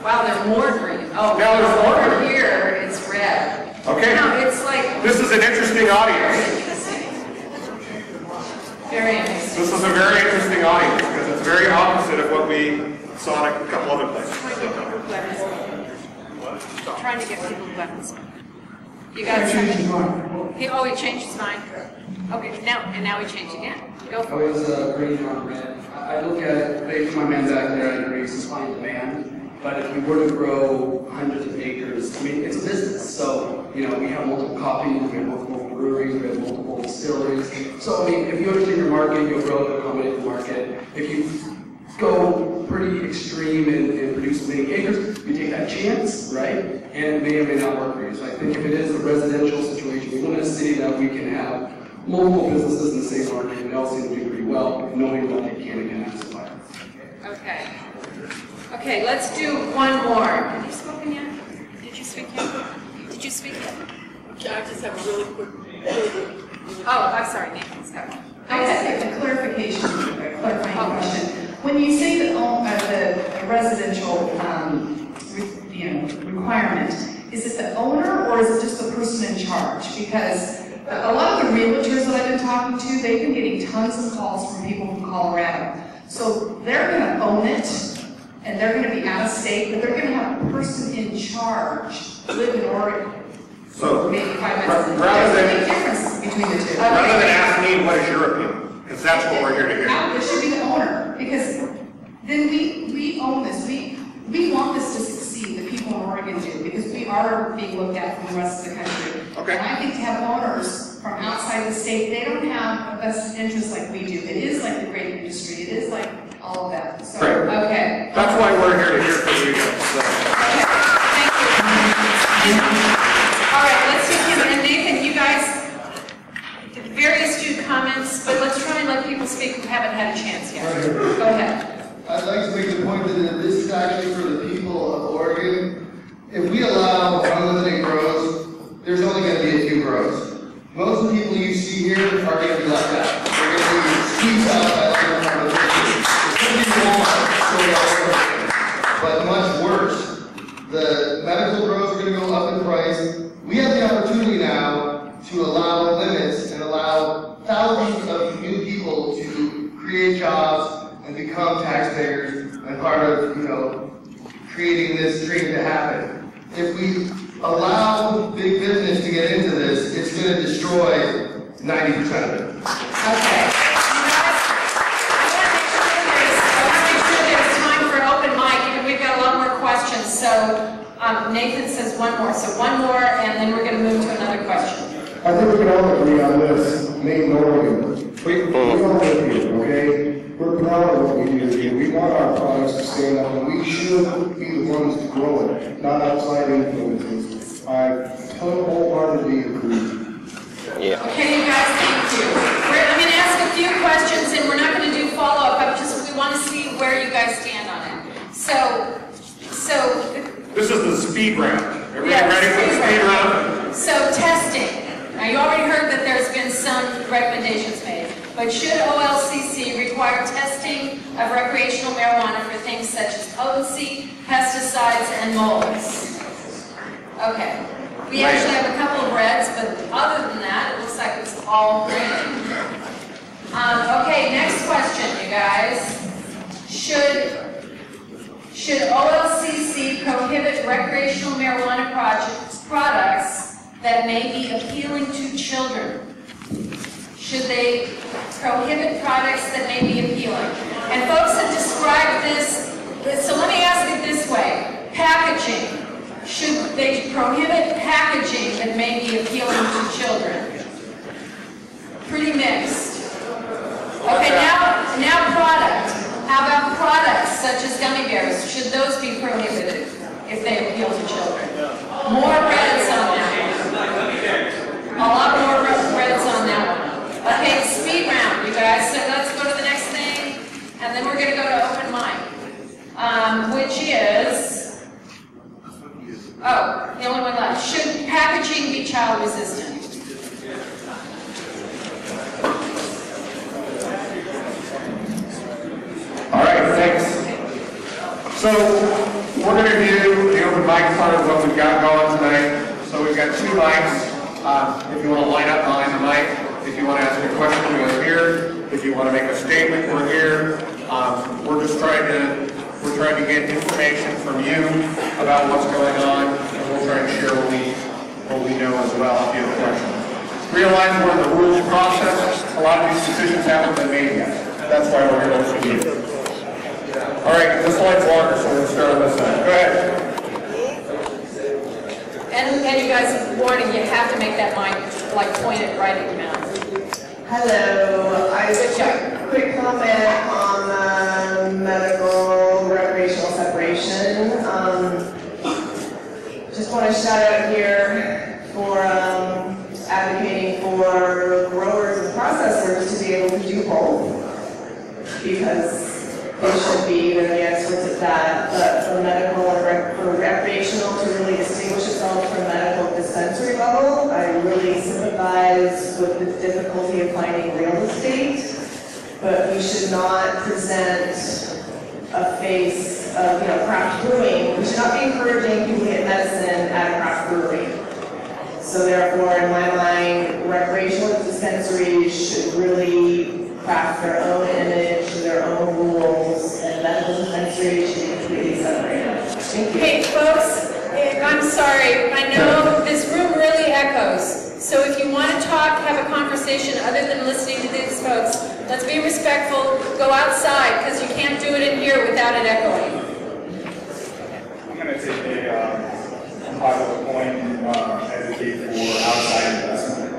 Wow, there's more green. Oh, now there's more over green. here, it's red. Okay. No, it's like... This is an interesting audience. Very interesting. This is a very interesting audience because it's very opposite of what we saw in a couple other places. Trying to get people weapons. You got a second? He changed his mind. Okay, now he changed again. Go for it. I was green on red. I look at it, based on my man back there, I agree, supply and demand. But if we were to grow hundreds of acres, I mean, it's a business. So, we have multiple coffees, we have multiple breweries, we have multiple distilleries. So, I mean, if you understand your market, you'll grow to accommodate the market. If you go pretty extreme and produce many acres, you take that chance, right? And it may or may not work for you. So I think if it is a residential situation, we live in a city that we can have multiple businesses in the same market, and they all seem to do pretty well, knowing what they can and cannot supply. Okay. Okay, let's do one more. Have you spoken yet? Did you speak yet? Did you speak yet? I just have a really quick. Oh, I'm sorry, Nathan's got one. I just have a clarifying question. When you say the residential, requirement, is it the owner or is it just the person in charge? Because a lot of the realtors that I've been talking to, they've been getting tons of calls from people from Colorado. So they're going to own it, and they're going to be out of state, but they're going to have a person in charge live in Oregon. So, maybe 5 minutes. rather There's a than big difference between the two. Rather than ask me, what is your opinion? Because that's what we're here to hear. It should be the owner, because then we own this. We want this to succeed, the people in Oregon do, because we are being looked at from the rest of the country. Okay. And I think to have owners from outside the state, they don't have a vested interest like we do. It is like the grape industry. It is like all of that. So, Great. okay. That's why we're here to hear from you guys. So. Okay, thank you. All right, let's take him. And Nathan, you guys, very astute comments, but let's try and let people speak who haven't had a chance yet. Go ahead. I'd like to make the point that this is actually for the people of Oregon. If we allow unlimited grows, there's only going to be a few grows. Most of the people you see here are going to be left out. They're going to be squeezed out by other but much worse. The medical grows are going to go up in price. We have the opportunity now to allow limits and allow thousands of new people to create jobs and become taxpayers and part of, creating this dream to happen. If we allow big business to get into this, it's going to destroy 90% of it. Okay. We've got a lot more questions, so Nathan says one more. So one more, and then we're going to move to another question. I think we can all agree on this. Maine, Oregon. We all live here, okay? We're proud of what we do here. We want our products to stand up, and we should be the ones to grow it, not outside influences. I wholeheartedly agree. Yeah. Okay, you guys, thank you. I'm going to ask a few questions, and we're not going to do follow-up. We want to see where you guys stand on it. So this is the speed round. Everybody ready for the speed round? So testing. Now you already heard that there's been some recommendations made, but should OLCC require testing of recreational marijuana for things such as potency, pesticides, and molds? Okay. We actually have a couple of reds, but other than that, it looks like it's all green. Okay, next question, you guys. Should OLCC prohibit recreational marijuana products that may be appealing to children? Should they prohibit products that may be appealing? And folks have described this, so let me ask it this way. Packaging. Should they prohibit packaging that may be appealing to children? Pretty mixed. Okay, now product. How about products such as gummy bears? Should those be prohibited if they appeal to children? More reds on that one. A lot more reds on that one. Okay, speed round, you guys. So let's go to the next thing, and then we're going to go to open mic, which is, the only one left. Should packaging be child resistant? All right, thanks. So we're going to do the open mic part of what we've got going tonight. So we've got two mics. If you want to line up behind the mic, if you want to ask a question, we're here. If you want to make a statement, we're here. We're trying to get information from you about what's going on, and we'll try to share what we know as well if you have questions. Realize we're in the rules process. A lot of these decisions haven't been made yet. That's why we're here to meet. All right, this line's longer, so we're going to start on this side. Go ahead. And you guys, warning, you have to make that mic, pointed right at your mouth. Hello, I have a quick comment on medical recreational separation. Just want to shout out here for advocating for growers and processors to be able to do both, because they should be, they're the experts at that, but for medical and for recreational to really distinguish itself from medical dispensary level, I really sympathize with the difficulty of finding real estate, but we should not present a face of, craft brewing. We should not be encouraging people to get medicine at a craft brewery. So therefore, in my mind, recreational dispensaries should really craft their own image, their own rules, and medical dispensaries should be completely separated. Thank you. Hey, folks, I'm sorry. I know this room really echoes. So if you want to talk, have a conversation other than listening to these folks, let's be respectful. Go outside, because you can't do it in here without it echoing. I'm going to take a popular point and advocate for outside investment.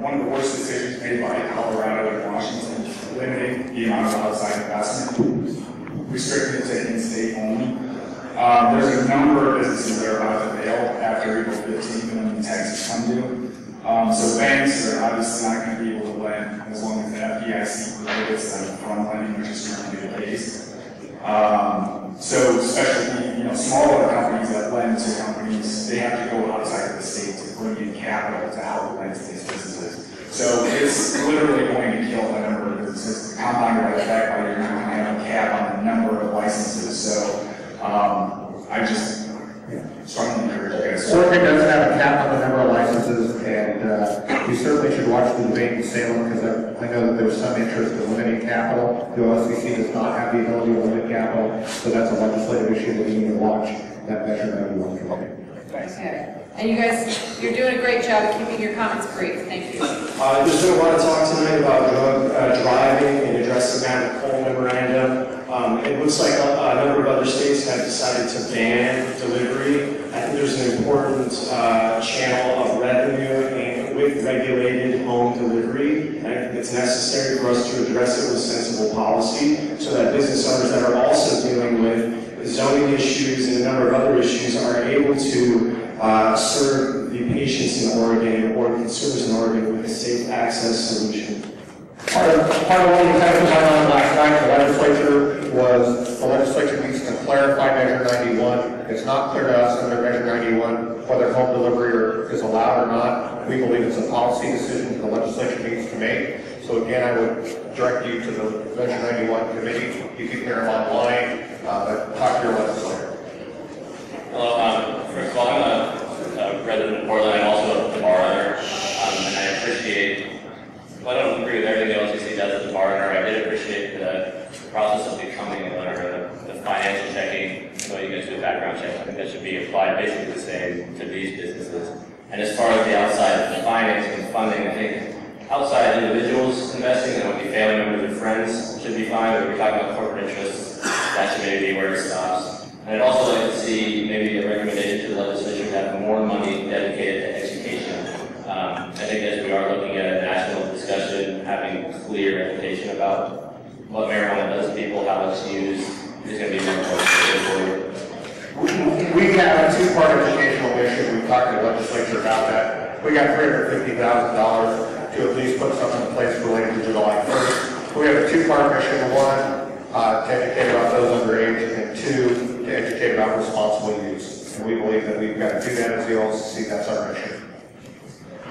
One of the worst decisions made by Colorado and Washington is limiting the amount of outside investment, restricting it to in-state only. There's a number of businesses that are about to fail after April 15th when the taxes come due. So banks are obviously not going to be able to lend as long as the FDIC prohibits them from lending, which is currently the case. So especially smaller companies that lend to companies, they have to go outside of the state to bring in capital to outlast these businesses. So it's literally going to kill the number of businesses, compounded by the fact that you're not going to have a cap on the number of licenses. So I just strongly encourage you guys. Oregon does have a cap on the number of licenses, and you certainly should watch the debate in Salem, because I know that there's some interest in limiting capital. The OLCC does not have the ability to limit capital, so that's a legislative issue that you need to watch, that Measure 91 committee. Okay. And you guys, you're doing a great job of keeping your comments brief. Thank you. There's been a lot of talk tonight about drug driving and addressing that in the Cole memorandum. It looks like a number of other states have decided to ban delivery. I think there's an important channel of revenue with regulated home delivery. And I think it's necessary for us to address it with sensible policy so that business owners that are also dealing with zoning issues and a number of other issues are able to serve the patients in Oregon or consumers in Oregon with a safe access solution. Part of what we kind of went on last night, the legislature needs to clarify Measure 91. It's not clear to us under Measure 91 whether home delivery is allowed or not. We believe it's a policy decision the legislature needs to make. So again, I would direct you to the Measure 91 committee. You can hear them online, but talk to your legislator. Hello, first of all, I'm a resident of Portland. I'm also a bar owner, and I appreciate, well, I don't agree with everything the OLCC does as a bar owner. I did appreciate the process of becoming a owner, the financial checking, the way you guys do a background check. I think that should be applied basically the same to these businesses. And as far as the outside financing and funding, I think outside individuals investing, that would be family members or friends, should be fine. But we're talking about corporate interests, that should maybe be where it stops. And I'd also like to see maybe a recommendation to the legislature to have more money dedicated to education. I think as we are looking at a national discussion, having clear education about what marijuana does to people, how it's used, is going to be more important for you. We have a two-part educational mission. We've talked to the legislature about that. We got $350,000 to at least put something in place related to July 1st. We have a two-part mission. One, to educate about those underage, and two, to educate about responsible use. And we believe that we've got to do that as the OLCC. That's our mission.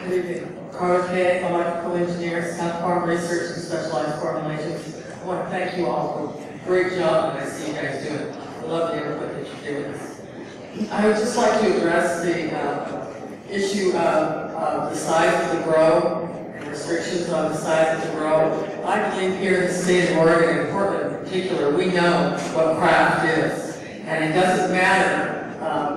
Good evening. Carla Kay, electrical engineer, South Farm Research and Specialized Formulations. I want to thank you all for a great job that I see you guys doing. I love the input that you do with this. I would just like to address the issue of the size of the grow and restrictions on the size of the grow. I believe here in the state of Oregon, and Portland in particular, we know what craft is. And it doesn't matter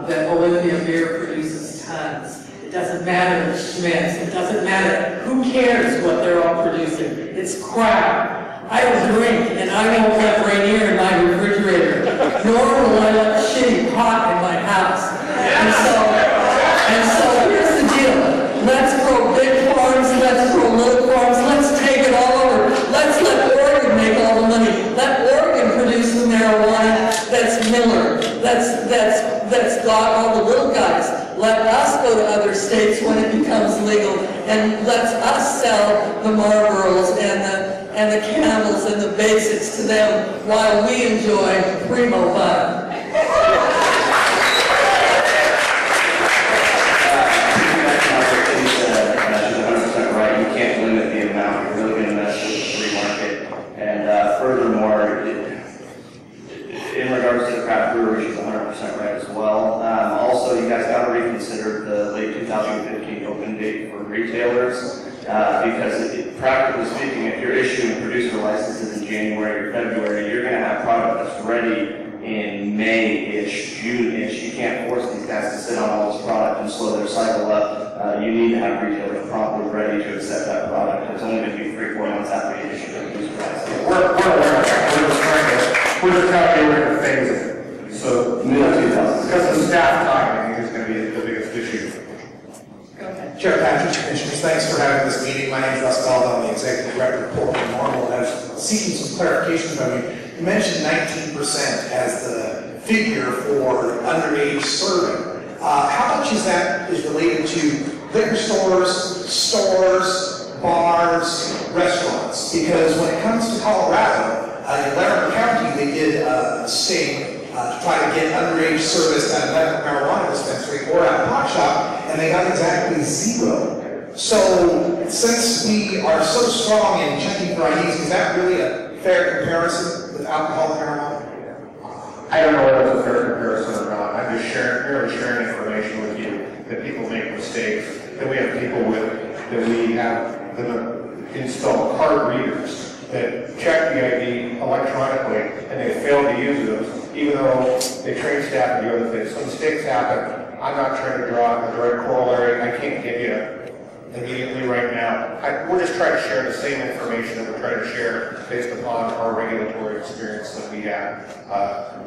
that Olympia beer produces tons. It doesn't matter the Schmitz. It doesn't matter. Who cares what they're all producing? It's crap. I don't drink, and I won't let Rainier in my refrigerator, nor will I let shitty pot in my house. And so here's the deal. Let's grow big farms, let's grow little farms, let's take it all over. Let's let Oregon make all the money. Let Oregon produce the marijuana that's Miller, that's got all the little guys. Let us go to other states when it becomes legal, and let us sell the Marlboros and the Camels and the Basics to them while we enjoy primo bud. Right, you can't limit the amount. You're really going to mess with the free market. And furthermore, in regards to the craft brewery, she's 100% right as well. Also, you guys got to reconsider the late 2015 open date for retailers because, practically speaking, if you're issuing producer licenses in January or February, you're going to have product that's ready in May-ish, June-ish. You can't force these guys to sit on all this product and slow their cycle up. You need to have retailers promptly ready to accept that product. It's only going to be 3-4 months after you issue the producer license. We're aware of that. We're just trying to get rid of things. So, because of staff time, I think is going to be the biggest issue. Chair Patrick, Commissioners, thanks for having this meeting. My name is Russ Caldo. I'm the Executive Director of Portland Normal, and I was seeking some clarification from you. You mentioned 19% as the figure for underage serving. How much is that related to liquor stores, bars, restaurants? Because when it comes to Colorado, in Laramie County, they did a sting to try to get underage service at a medical marijuana dispensary or at a pot shop, and and they got exactly 0. So since we are so strong in checking for IDs, is that really a fair comparison with alcohol and marijuana? I don't know whether it's a fair comparison or not. I'm just merely sharing information with you that people make mistakes, that we have people that we have that install card readers that check the ID electronically and they fail to use those, even though they train staff to do other things. So mistakes happen. I'm not trying to draw a direct corollary. I can't give you immediately right now. We're just trying to share the same information that we're trying to share based upon our regulatory experience that we have.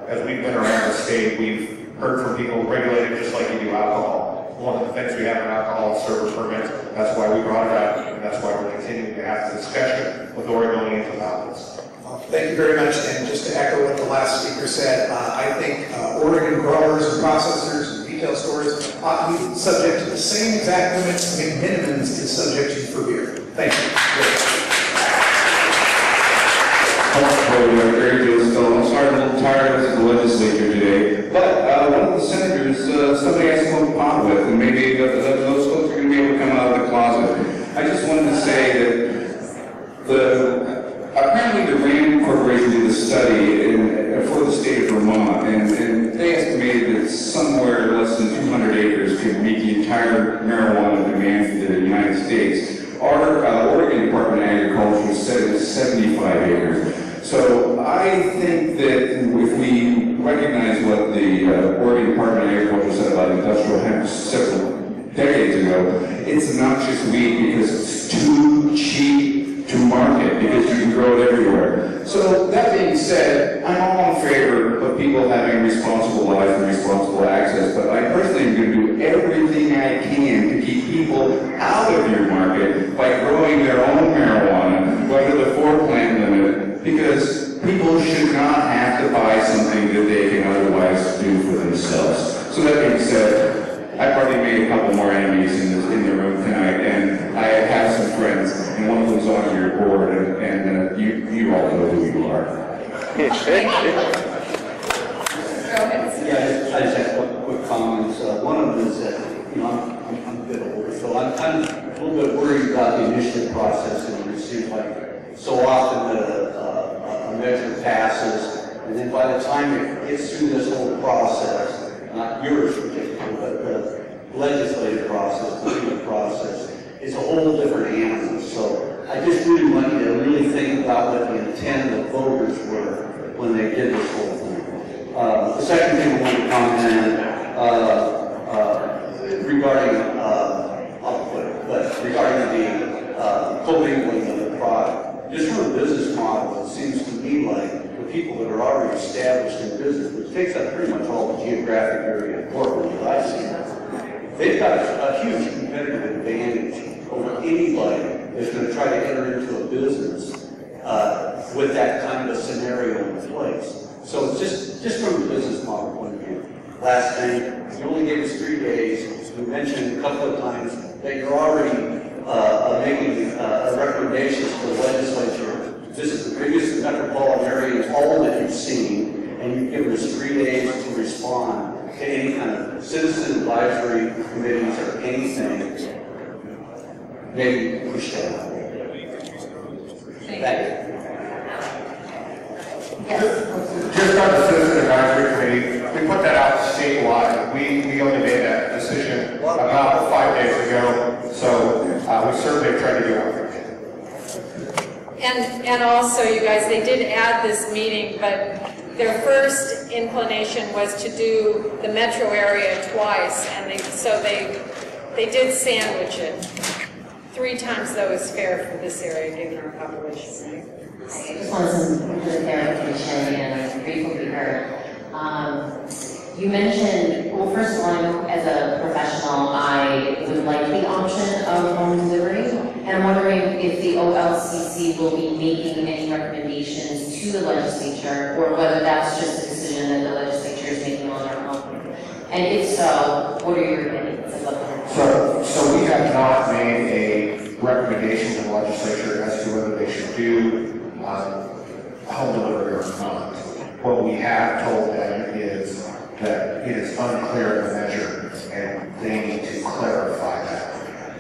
As we've been around the state, we've heard from people regulated just like you do alcohol. One of the things we have in alcohol is server permits. That's why we brought it up, and that's why we're continuing to have the discussion with Oregonians about this. Thank you very much, and just to echo what the last speaker said, I think Oregon growers and processors and retail stores ought to be subject to the same exact limits and minimums is subject to for beer. Thank you. I'm sorry, I'm a little tired of the legislature today, but one of the senators, somebody has to smoke pot with, and maybe those folks are going to be able to come out of the closet. I just wanted to say that apparently the Rand Corporation did a study for the state of Vermont, and they estimated that somewhere less than 200 acres could meet the entire marijuana demand for the United States. Our Oregon Department of Agriculture said it was 75 acres. So I think that if we recognize what the Oregon Department of Agriculture said about industrial hemp several decades ago, it's noxious weed because it's too cheap to market, because you can grow it everywhere. So that being said, I'm all in favor of people having responsible lives and responsible access, but I personally am going to do everything I can to keep people out of your market by growing their own marijuana, whether the 4-plant limit, because people should not have to buy something that they can otherwise do for themselves. So that being said, I've already made a couple more enemies in the room tonight, and I have some friends, and one of them's on your board, and you all know who you are. Yeah, I just have quick comments. One of them is that, I'm a bit older, so I'm kind of a little bit worried about the initiative process, and it seems like so often a measure passes, and then by the time it gets through this whole process, not yours particularly, but the legislative process, the legal process, is a whole different animal. So I just really want you to really think about what the intent of the voters were when they did this whole thing. The second thing I want to comment on regarding, I'll put it, but regarding the co-mingling of the product, just from a business model, it seems to me like the people that are already established in business, which takes up pretty much all the geographic area of Portland that I've seen, they've got a huge competitive advantage over anybody that's going to try to enter into a business with that kind of a scenario in place. So just from a business model point of view. Last thing, you only gave us 3 days. We mentioned a couple of times that you're already making recommendations to the legislature. This is the biggest metropolitan area in all that you've seen, and you've given us 3 days to respond to any kind of citizen advisory committees or anything. Maybe push that out. Thank you. Just on the Citizen Advisory Committee, we put that out statewide. We only made that decision about 5 days ago, so we certainly tried to do our thing. And also, you guys, they did add this meeting, but their first inclination was to do the metro area twice, and they did sandwich it. 3 times, though, is fair for this area, given our population. I just want some clarification and brief will be heard. You mentioned, well, first of all, as a professional, I would like the option of home delivery, and I'm wondering if the OLCC will be making any recommendations to the legislature, or whether that's just a decision that the legislature is making on their own. And if so, what are your opinions? So we have not made a recommendation to the legislature as to whether they should do home delivery or not. What we have told them is that it is unclear in the measure, and they need to clarify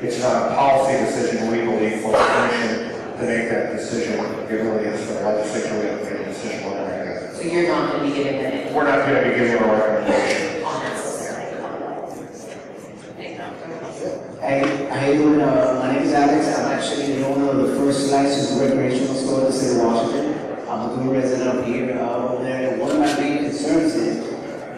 It's not a policy decision legally for the commission to make that decision. It really is for the legislature to make a decision on that. So you're not going to be giving that? We're not going to be giving a recommendation. How you doing? My name is Alex. I'm actually the owner of the first licensed recreational store in the state of Washington. I'm a new resident up here over there. And one of my main concerns is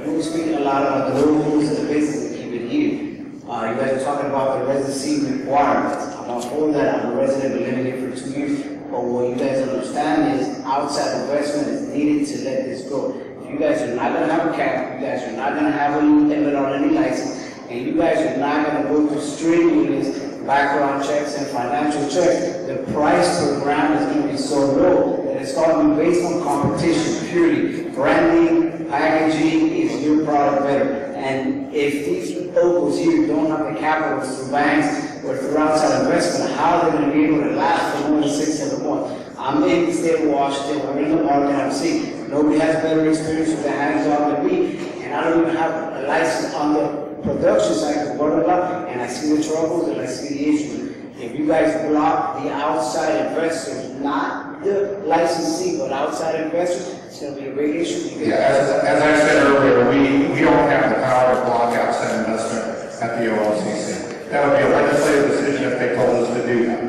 you were speaking a lot about the rules and the business and keep it here. You guys are talking about the residency requirements. I'm not for that. I'm a resident, been living here for 2 years. But what you guys understand is outside investment is needed to let this go. If you guys are not going to have a cap, you guys are not going to have a limit on any license, and you guys are not going to go through strenuous background checks and financial checks, the price per gram is going to be so low that it's going to be based on competition purely. Branding, packaging is your product better. And if these locals here don't have the capital through banks or through outside investment, how are they going to be able to last for more than 6-7 months? I'm in the state of Washington, I'm in the market, I'm seeing nobody has better experience with their hands on than me, and I don't even have a license on the production side of blah, blah, blah, and I see the troubles and I see the issues. If you guys block the outside investors, not the licensee, but outside investors, it's going to be a big issue. Yeah, as I said earlier, we don't have the power to block outside investment at the OLCC. That would be a legislative decision if they told us to do that.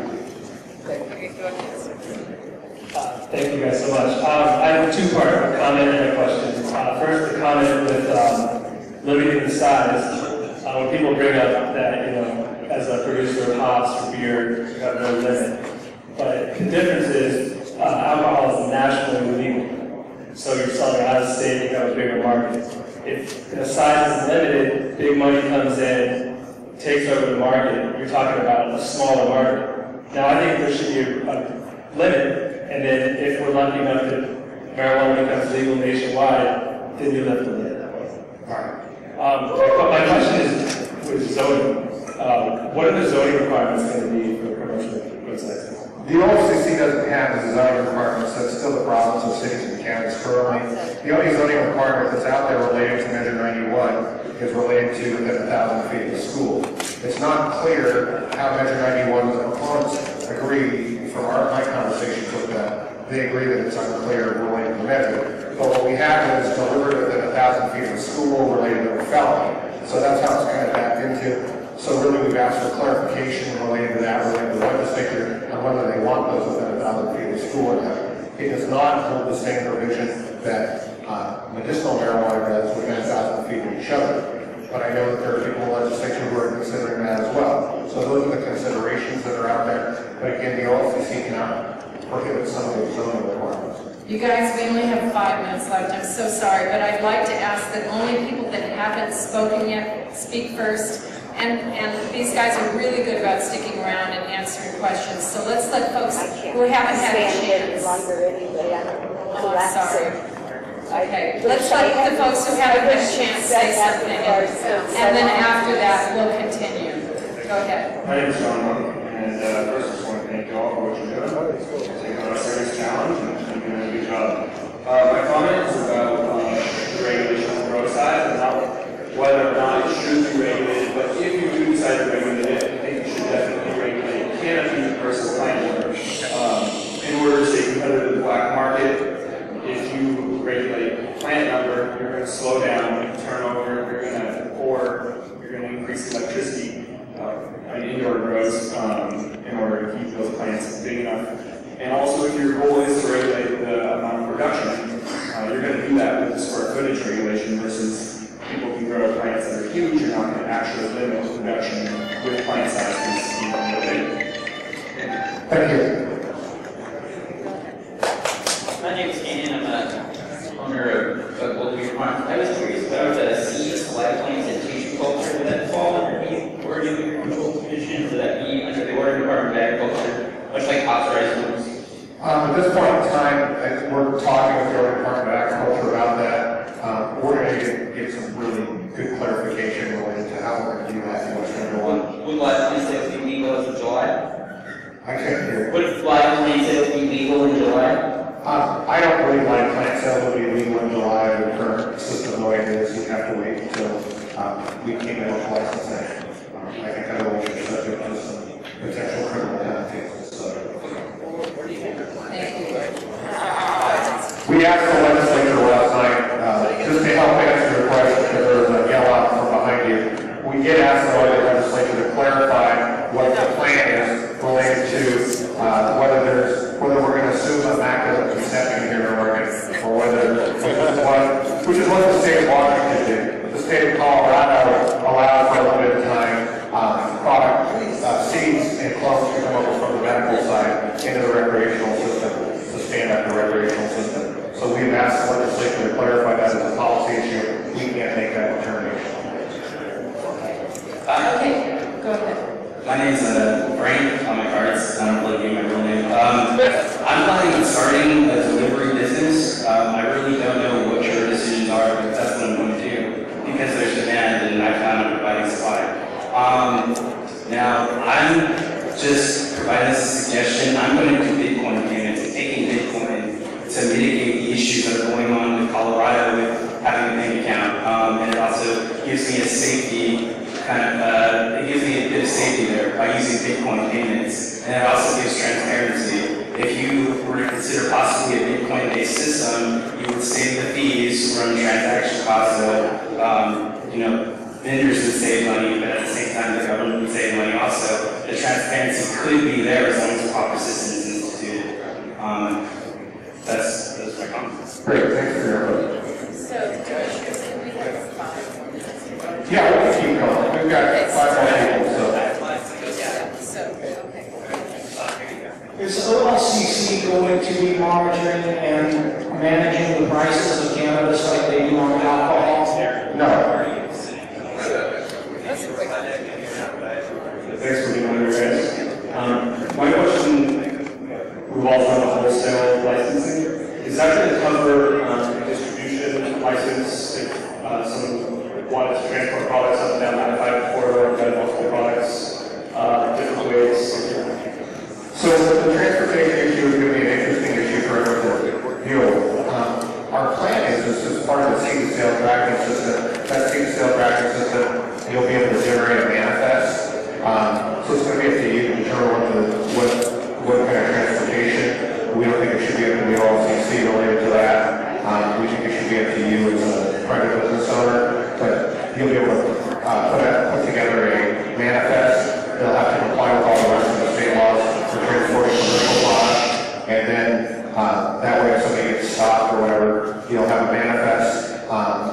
Thank you guys so much. I have a two-part comment and a question. First, the comment with limiting the size. When people bring up that, as a producer of hops or beer, you have no limit. But the difference is alcohol is nationally legal. So you're selling out of state, you have a bigger market. If the size is limited, big money comes in, takes over the market, you're talking about a smaller market. Now I think there should be a limit, and then if we're lucky enough that marijuana becomes legal nationwide, then you lift the lid. My question is with zoning. What are the zoning requirements going to be for the commercial goods license? The OLCC doesn't have the zoning requirements. That's still the province of cities and counties currently. The only zoning requirement that's out there related to Measure 91 is related to within 1,000 feet of the school. It's not clear how Measure 91 the proponents agree. From my conversations with them, they agree that it's unclear related to measure. But what we have is delivered within 1,000 feet of the school related to a felony. So that's how it's kind of backed into. So really we've asked for clarification related to that, related to the legislature, and whether they want those within 1,000 feet of the school or not. It does not hold the same provision that medicinal marijuana does within 1,000 feet of each other. But I know that there are people in the legislature who are considering that as well. So those are the considerations that are out there. But again, the OLCC cannot prohibit some of the zoning requirements. You guys, we only have 5 minutes left. I'm so sorry, but I'd like to ask that only people that haven't spoken yet speak first. And these guys are really good about sticking around and answering questions. So let's let folks who haven't had a chance. Oh, I'm sorry. Okay, let's let the folks who haven't had a chance say something, and then after that, we'll continue. Go ahead. My name is John, and first I just want to thank you all for what you're doing. Taking on a serious challenge and doing a good job. My comment is about the regulation of the grow size and how whether or not it should be regulated, but if you do decide to regulate it, I think you should definitely regulate canopy versus plant order. In order to stay competitive in the black market, if you regulate plant number, you're going to slow down turnover, you're going to pour, you're going to increase electricity on indoor grows in order to keep those plants big enough. And also, if your goal is to regulate the amount of production, you're going to do that with the square footage regulation versus people can grow plants that are huge. You're not going to actually limit production with plant sizes even more big. Thank you. My name is Ken. I'm a owner of Global Beer Farm. I was curious about seeds, live plants, and tissue culture. Would that fall underneath the Oregon Agricultural Commission? Would that be under the Oregon Department of Agriculture, much like authorized foods? At this point in time, we're talking with the Oregon Department of Agriculture about that. We're going to get some really good clarification related to how we're going to do that and what's going to go on. Would live plant sales be legal as of July? I can't hear. Would live plant sales be legal in July? I don't believe live plant sales will be legal in July under the current system the way it is. You have to wait until we came in with licensing. I think otherwise you're subject to We asked the legislature last night, just to help answer your question, because there was a yell out from behind you. We did ask the Oregon Legislature to clarify what the plan is related to whether we're going to assume immaculate conception here in Oregon, or which is what the state of Washington did. The state of Colorado allowed for a limited time seeds and clones to come over from the medical side into the recreational system, to stand up the recreational system. So we've asked the legislature to clarify that as a policy issue. We can't make that determination. Okay, go ahead. My name's Frank on my cards. I don't really give my real name. I'm planning on starting a delivery business. I really don't know what your decisions are, but that's what I'm going to do because there's demand and I plan on providing supply. Now, I'm just providing this as a suggestion. I'm going to do Bitcoin payments, taking Bitcoin to mitigate the issues that are going on in Colorado with having a bank account. And it also gives me a safety it gives me a bit of safety there by using Bitcoin payments. And it also gives transparency. If you were to consider possibly a Bitcoin-based system, you would save the fees from transaction costs. So, vendors would save money, but at the same time, the government would save money also. The transparency could be there as long as the proper system is instituted. That's my comments. Great, thanks for your input. So, Commissioners, we have 5 minutes. Yeah, we'll keep going. We've got 5 more people, so. Is OLCC going to be monitoring and managing the prices of cannabis like they do on alcohol? No. Thanks for being on your guys. My question revolves around the wholesale licensing. Is that going to cover distribution license if someone wanted to transport products up and down the I-5 corridor or got multiple products, different ways? So the transportation issue is going to be an interesting issue for everyone to deal with. Our plan is as part of the seed-to-sale tracking system. That seed-to-sale tracking system, you'll be able to generate a manifest. So it's going to be up to you to determine what kind of transportation. We don't think it should be up to the OLCC related to that. We think it should be up to you as a private business owner. But you'll be able to put together a manifest. They'll have to comply with all the rest of the state laws for transporting commercial products. And then that way if somebody gets stopped or whatever, you'll have a manifest.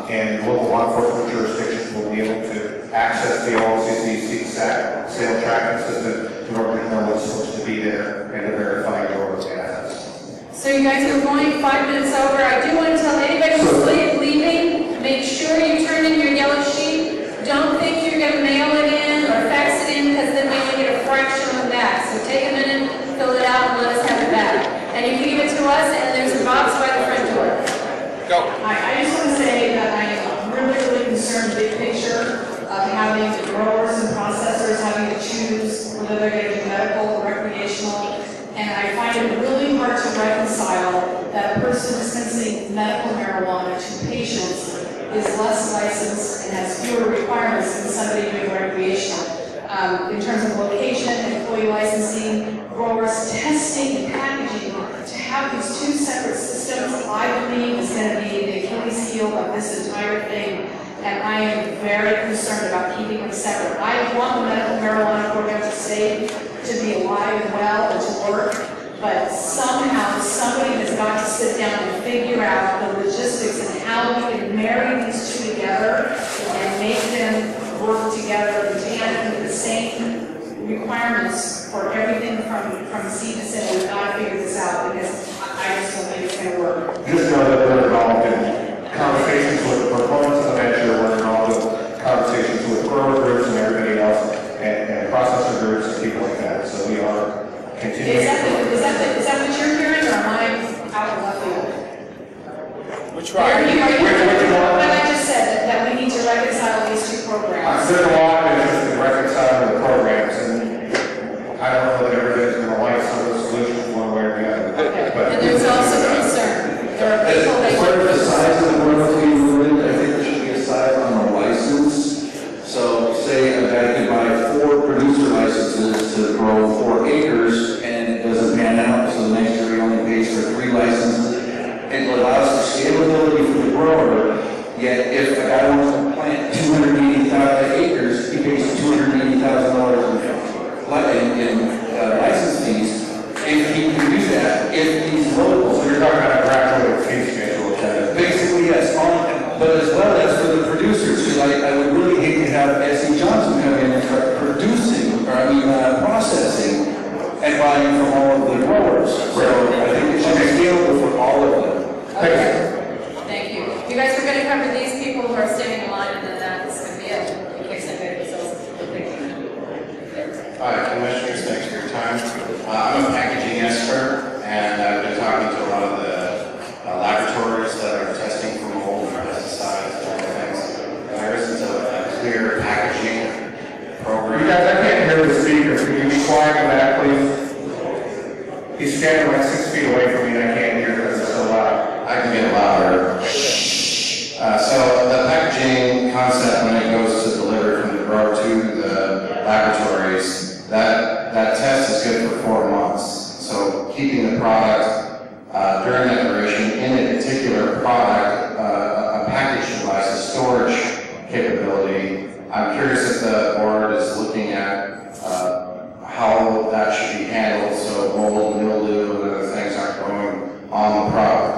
And local law enforcement jurisdictions will be able to access the OLCC sale tracking system in order to know what's supposed to be there and to verify your manifest. So you guys are going 5 minutes over. I do want to tell anybody who's leaving, make sure you turn in your yellow sheet. Don't think you're going to mail it in or fax it in because then we only get a fraction of that. So take a minute, fill it out, and let us have it back. And you can give it to us, and there's a box by the front door. Go. I just want to say that I am really concerned big picture of having growers and processors having to choose whether they're going to do medical or recreational. And I find it really hard to reconcile that a person dispensing medical marijuana to patients is less licensed and has fewer requirements than somebody doing recreational. In terms of location, employee licensing, growers, testing, and packaging, to have these 2 separate systems, I believe is going to be the Achilles heel of this entire thing. And I am very concerned about keeping them separate. I want the medical marijuana program to stay, to be alive and well and to work, but somehow somebody has got to sit down and figure out the logistics and how we can marry these 2 together and make them work together in tandem with the same requirements for everything from seed to sale. We've got to figure this out because I just don't think it's going to work. Just know that we're involved in conversations with proponents of the venture, we're involved in conversations with grower groups and everybody else, and processor groups and people like that. So we are continuing. Is that what you're hearing, or am I out of left field? Which one? What I just said, that we need to reconcile these 2 programs. There's a lot of interest in reconciling the programs, and I don't know that everybody's going to like some of the solutions one way or the other. Okay. And there's also concern. There are people that... As far as the size of the royalty movement, I think there should be a size on the license. So say a guy can buy 4 producer licenses to grow 4 acres, and it doesn't pan out, so the next year he only pays for 3 licenses. It allows Yet if a guy wants to plant 280,000 acres, he pays $280,000 in license fees. If he can do that, if these locals, So you're talking about a graduated fee schedule, basically yes, but as well as for the producers, because I would really hate to have S.E. Johnson come in and start producing, or processing and buying from all of the growers. So I think it should be scalable for all of them. Thank you. You guys are going to cover these people who are standing in line, and then that's going to be it. In case anybody else is thinking. Hi, Commissioners, thanks for your time. I'm a packaging expert, and I've been talking to a lot of the laboratories that are testing for mold and pesticides and other things. And there isn't a clear packaging program. You guys, I can't hear the speaker. Can you be quiet in that, please? He's standing like 6 feet away from me, and I can't hear because it's so loud. I can get louder. So the packaging concept, when it goes to deliver from the grower to the laboratories, that test is good for 4 months. So keeping the product during that duration in a particular product, a package device, a storage capability. I'm curious if the board is looking at how that should be handled so mold, mildew, and other things aren't growing on the product.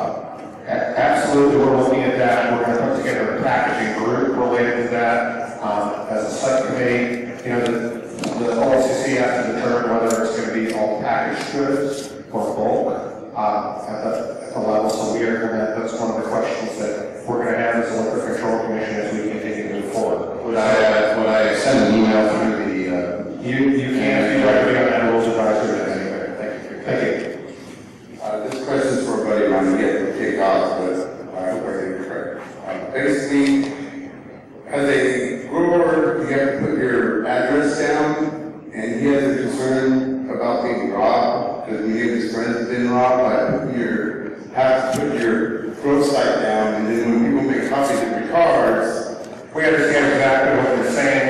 Absolutely, we're looking at that. We're going to put together a packaging group related to that as a subcommittee. You know, the OLCC has to determine whether it's going to be all packaged goods or bulk at the level. So we are going to, that's one of the questions that we're going to have as a Liquor Control Commission as we continue to move forward. Would I send an email through the... You can, if you'd like to be on that rules advisory anyway. Thank you. This question is for a buddy of mine to get kicked off, but I hope I get it correct. Basically, as a grower, you have to put your address down, and he has a concern about being robbed, because many of his friends have been robbed by have to put your growth site down, and then when people make copies of your cards, we understand exactly what you're saying.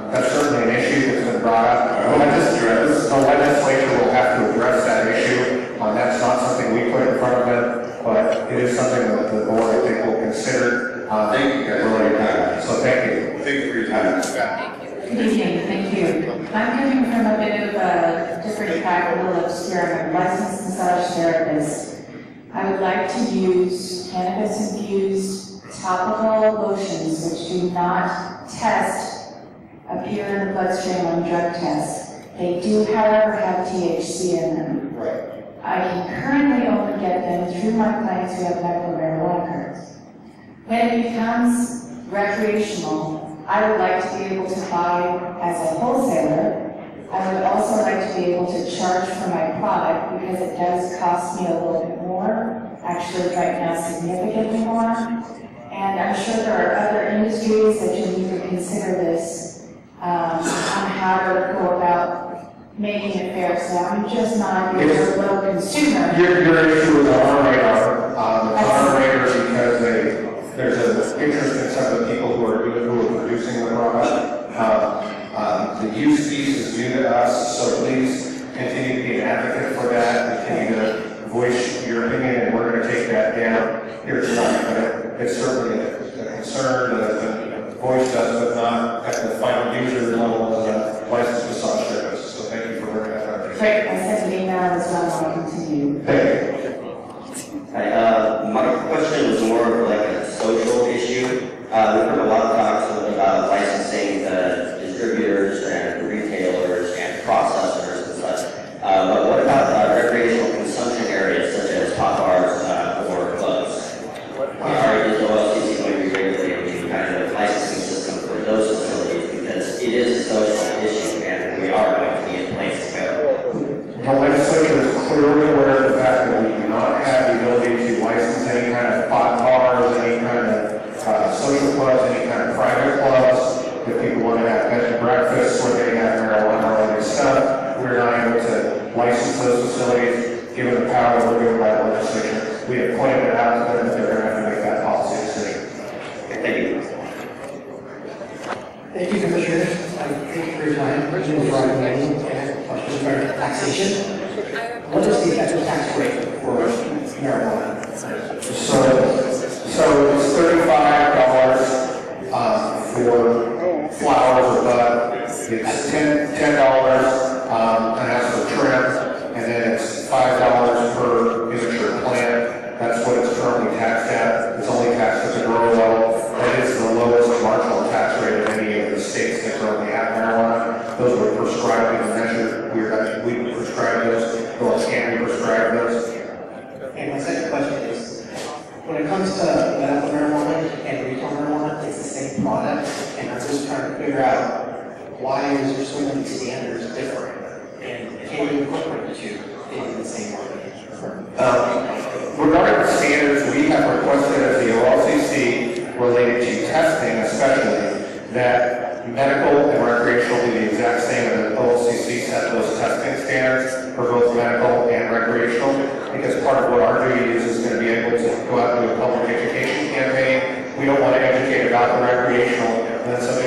That's certainly an issue that's been brought up. The legislature will have to address that issue. That's not something we put in front of them, but it is something that the board, I think, will consider. Thank you guys for your time. So thank you. Thank you for your time. Good evening, thank you. I'm coming from a bit of a different background of here. I'm a licensed massage therapist. I would like to use cannabis-infused topical lotions which do not appear in the bloodstream on drug tests. They do, however, have THC in them. Right. I can currently only get them through my clients who have medical marijuana cards. When it becomes recreational, I would like to be able to buy as a wholesaler. I would also like to be able to charge for my product because it does cost me a little bit more, actually right now significantly more. And I'm sure there are other industries that you need to consider this on how to go about making it fair. So I'm just not a low consumer. Your issue with the R-radar, because there's an interest in some of the people who are producing the product. The use fees is new to us, so please continue to be an advocate for that. Continue to voice your opinion, and we're going to take that down here tonight. But it's certainly a concern that the voice does, but not at the final user level as a licensed massage therapist. So thank you for bringing that up. Great, I sent an email as well, I'll continue. Thank you. Hi, my question was more of like a social issue. We've heard a lot of talks about licensing distributors and retailers and processors and such. But what about recreational consumption areas such as hot bars or clubs? Is the OLCC going to be regulating the kind of licensing system for those facilities? Because it is a social issue and we are going to be in place to go. The legislature is clearly aware of the fact that we do not have the ability to license any kind of hot bars, any kind of social clubs, any kind of private clubs. If people want to have bed and breakfast where they have marijuana or other stuff, we're not able to license those facilities, given the power that we're given by the legislature. We have pointed it out to them that they're going to have to make that policy decision. Thank you. Thank you, Commissioners. Thank you for your time. Questions about taxation. What is the effective tax rate for marijuana? So So it's $35 for flowers or bud. It's $10 an ounce for trim, and then it's $5 per immature plant. That's what it's currently taxed at. It's only taxed at the grower level. That is the lowest marginal tax rate of any of the states that currently have marijuana. Those were prescribed and measured. We prescribe those. Or can we prescribe those? And my second question is, when it comes to medical marijuana and retail marijuana, it's the same product, and I'm just trying to figure out why is there so many standards different, and can you incorporate the two in the same market? Regarding the standards, we have requested as the OLCC related to testing especially that medical and recreational be the exact same, and the OLCC set those testing standards for both medical and recreational, because part of what our duty is going to be able to go out and do a public education campaign. We don't want to educate about the recreational, and then some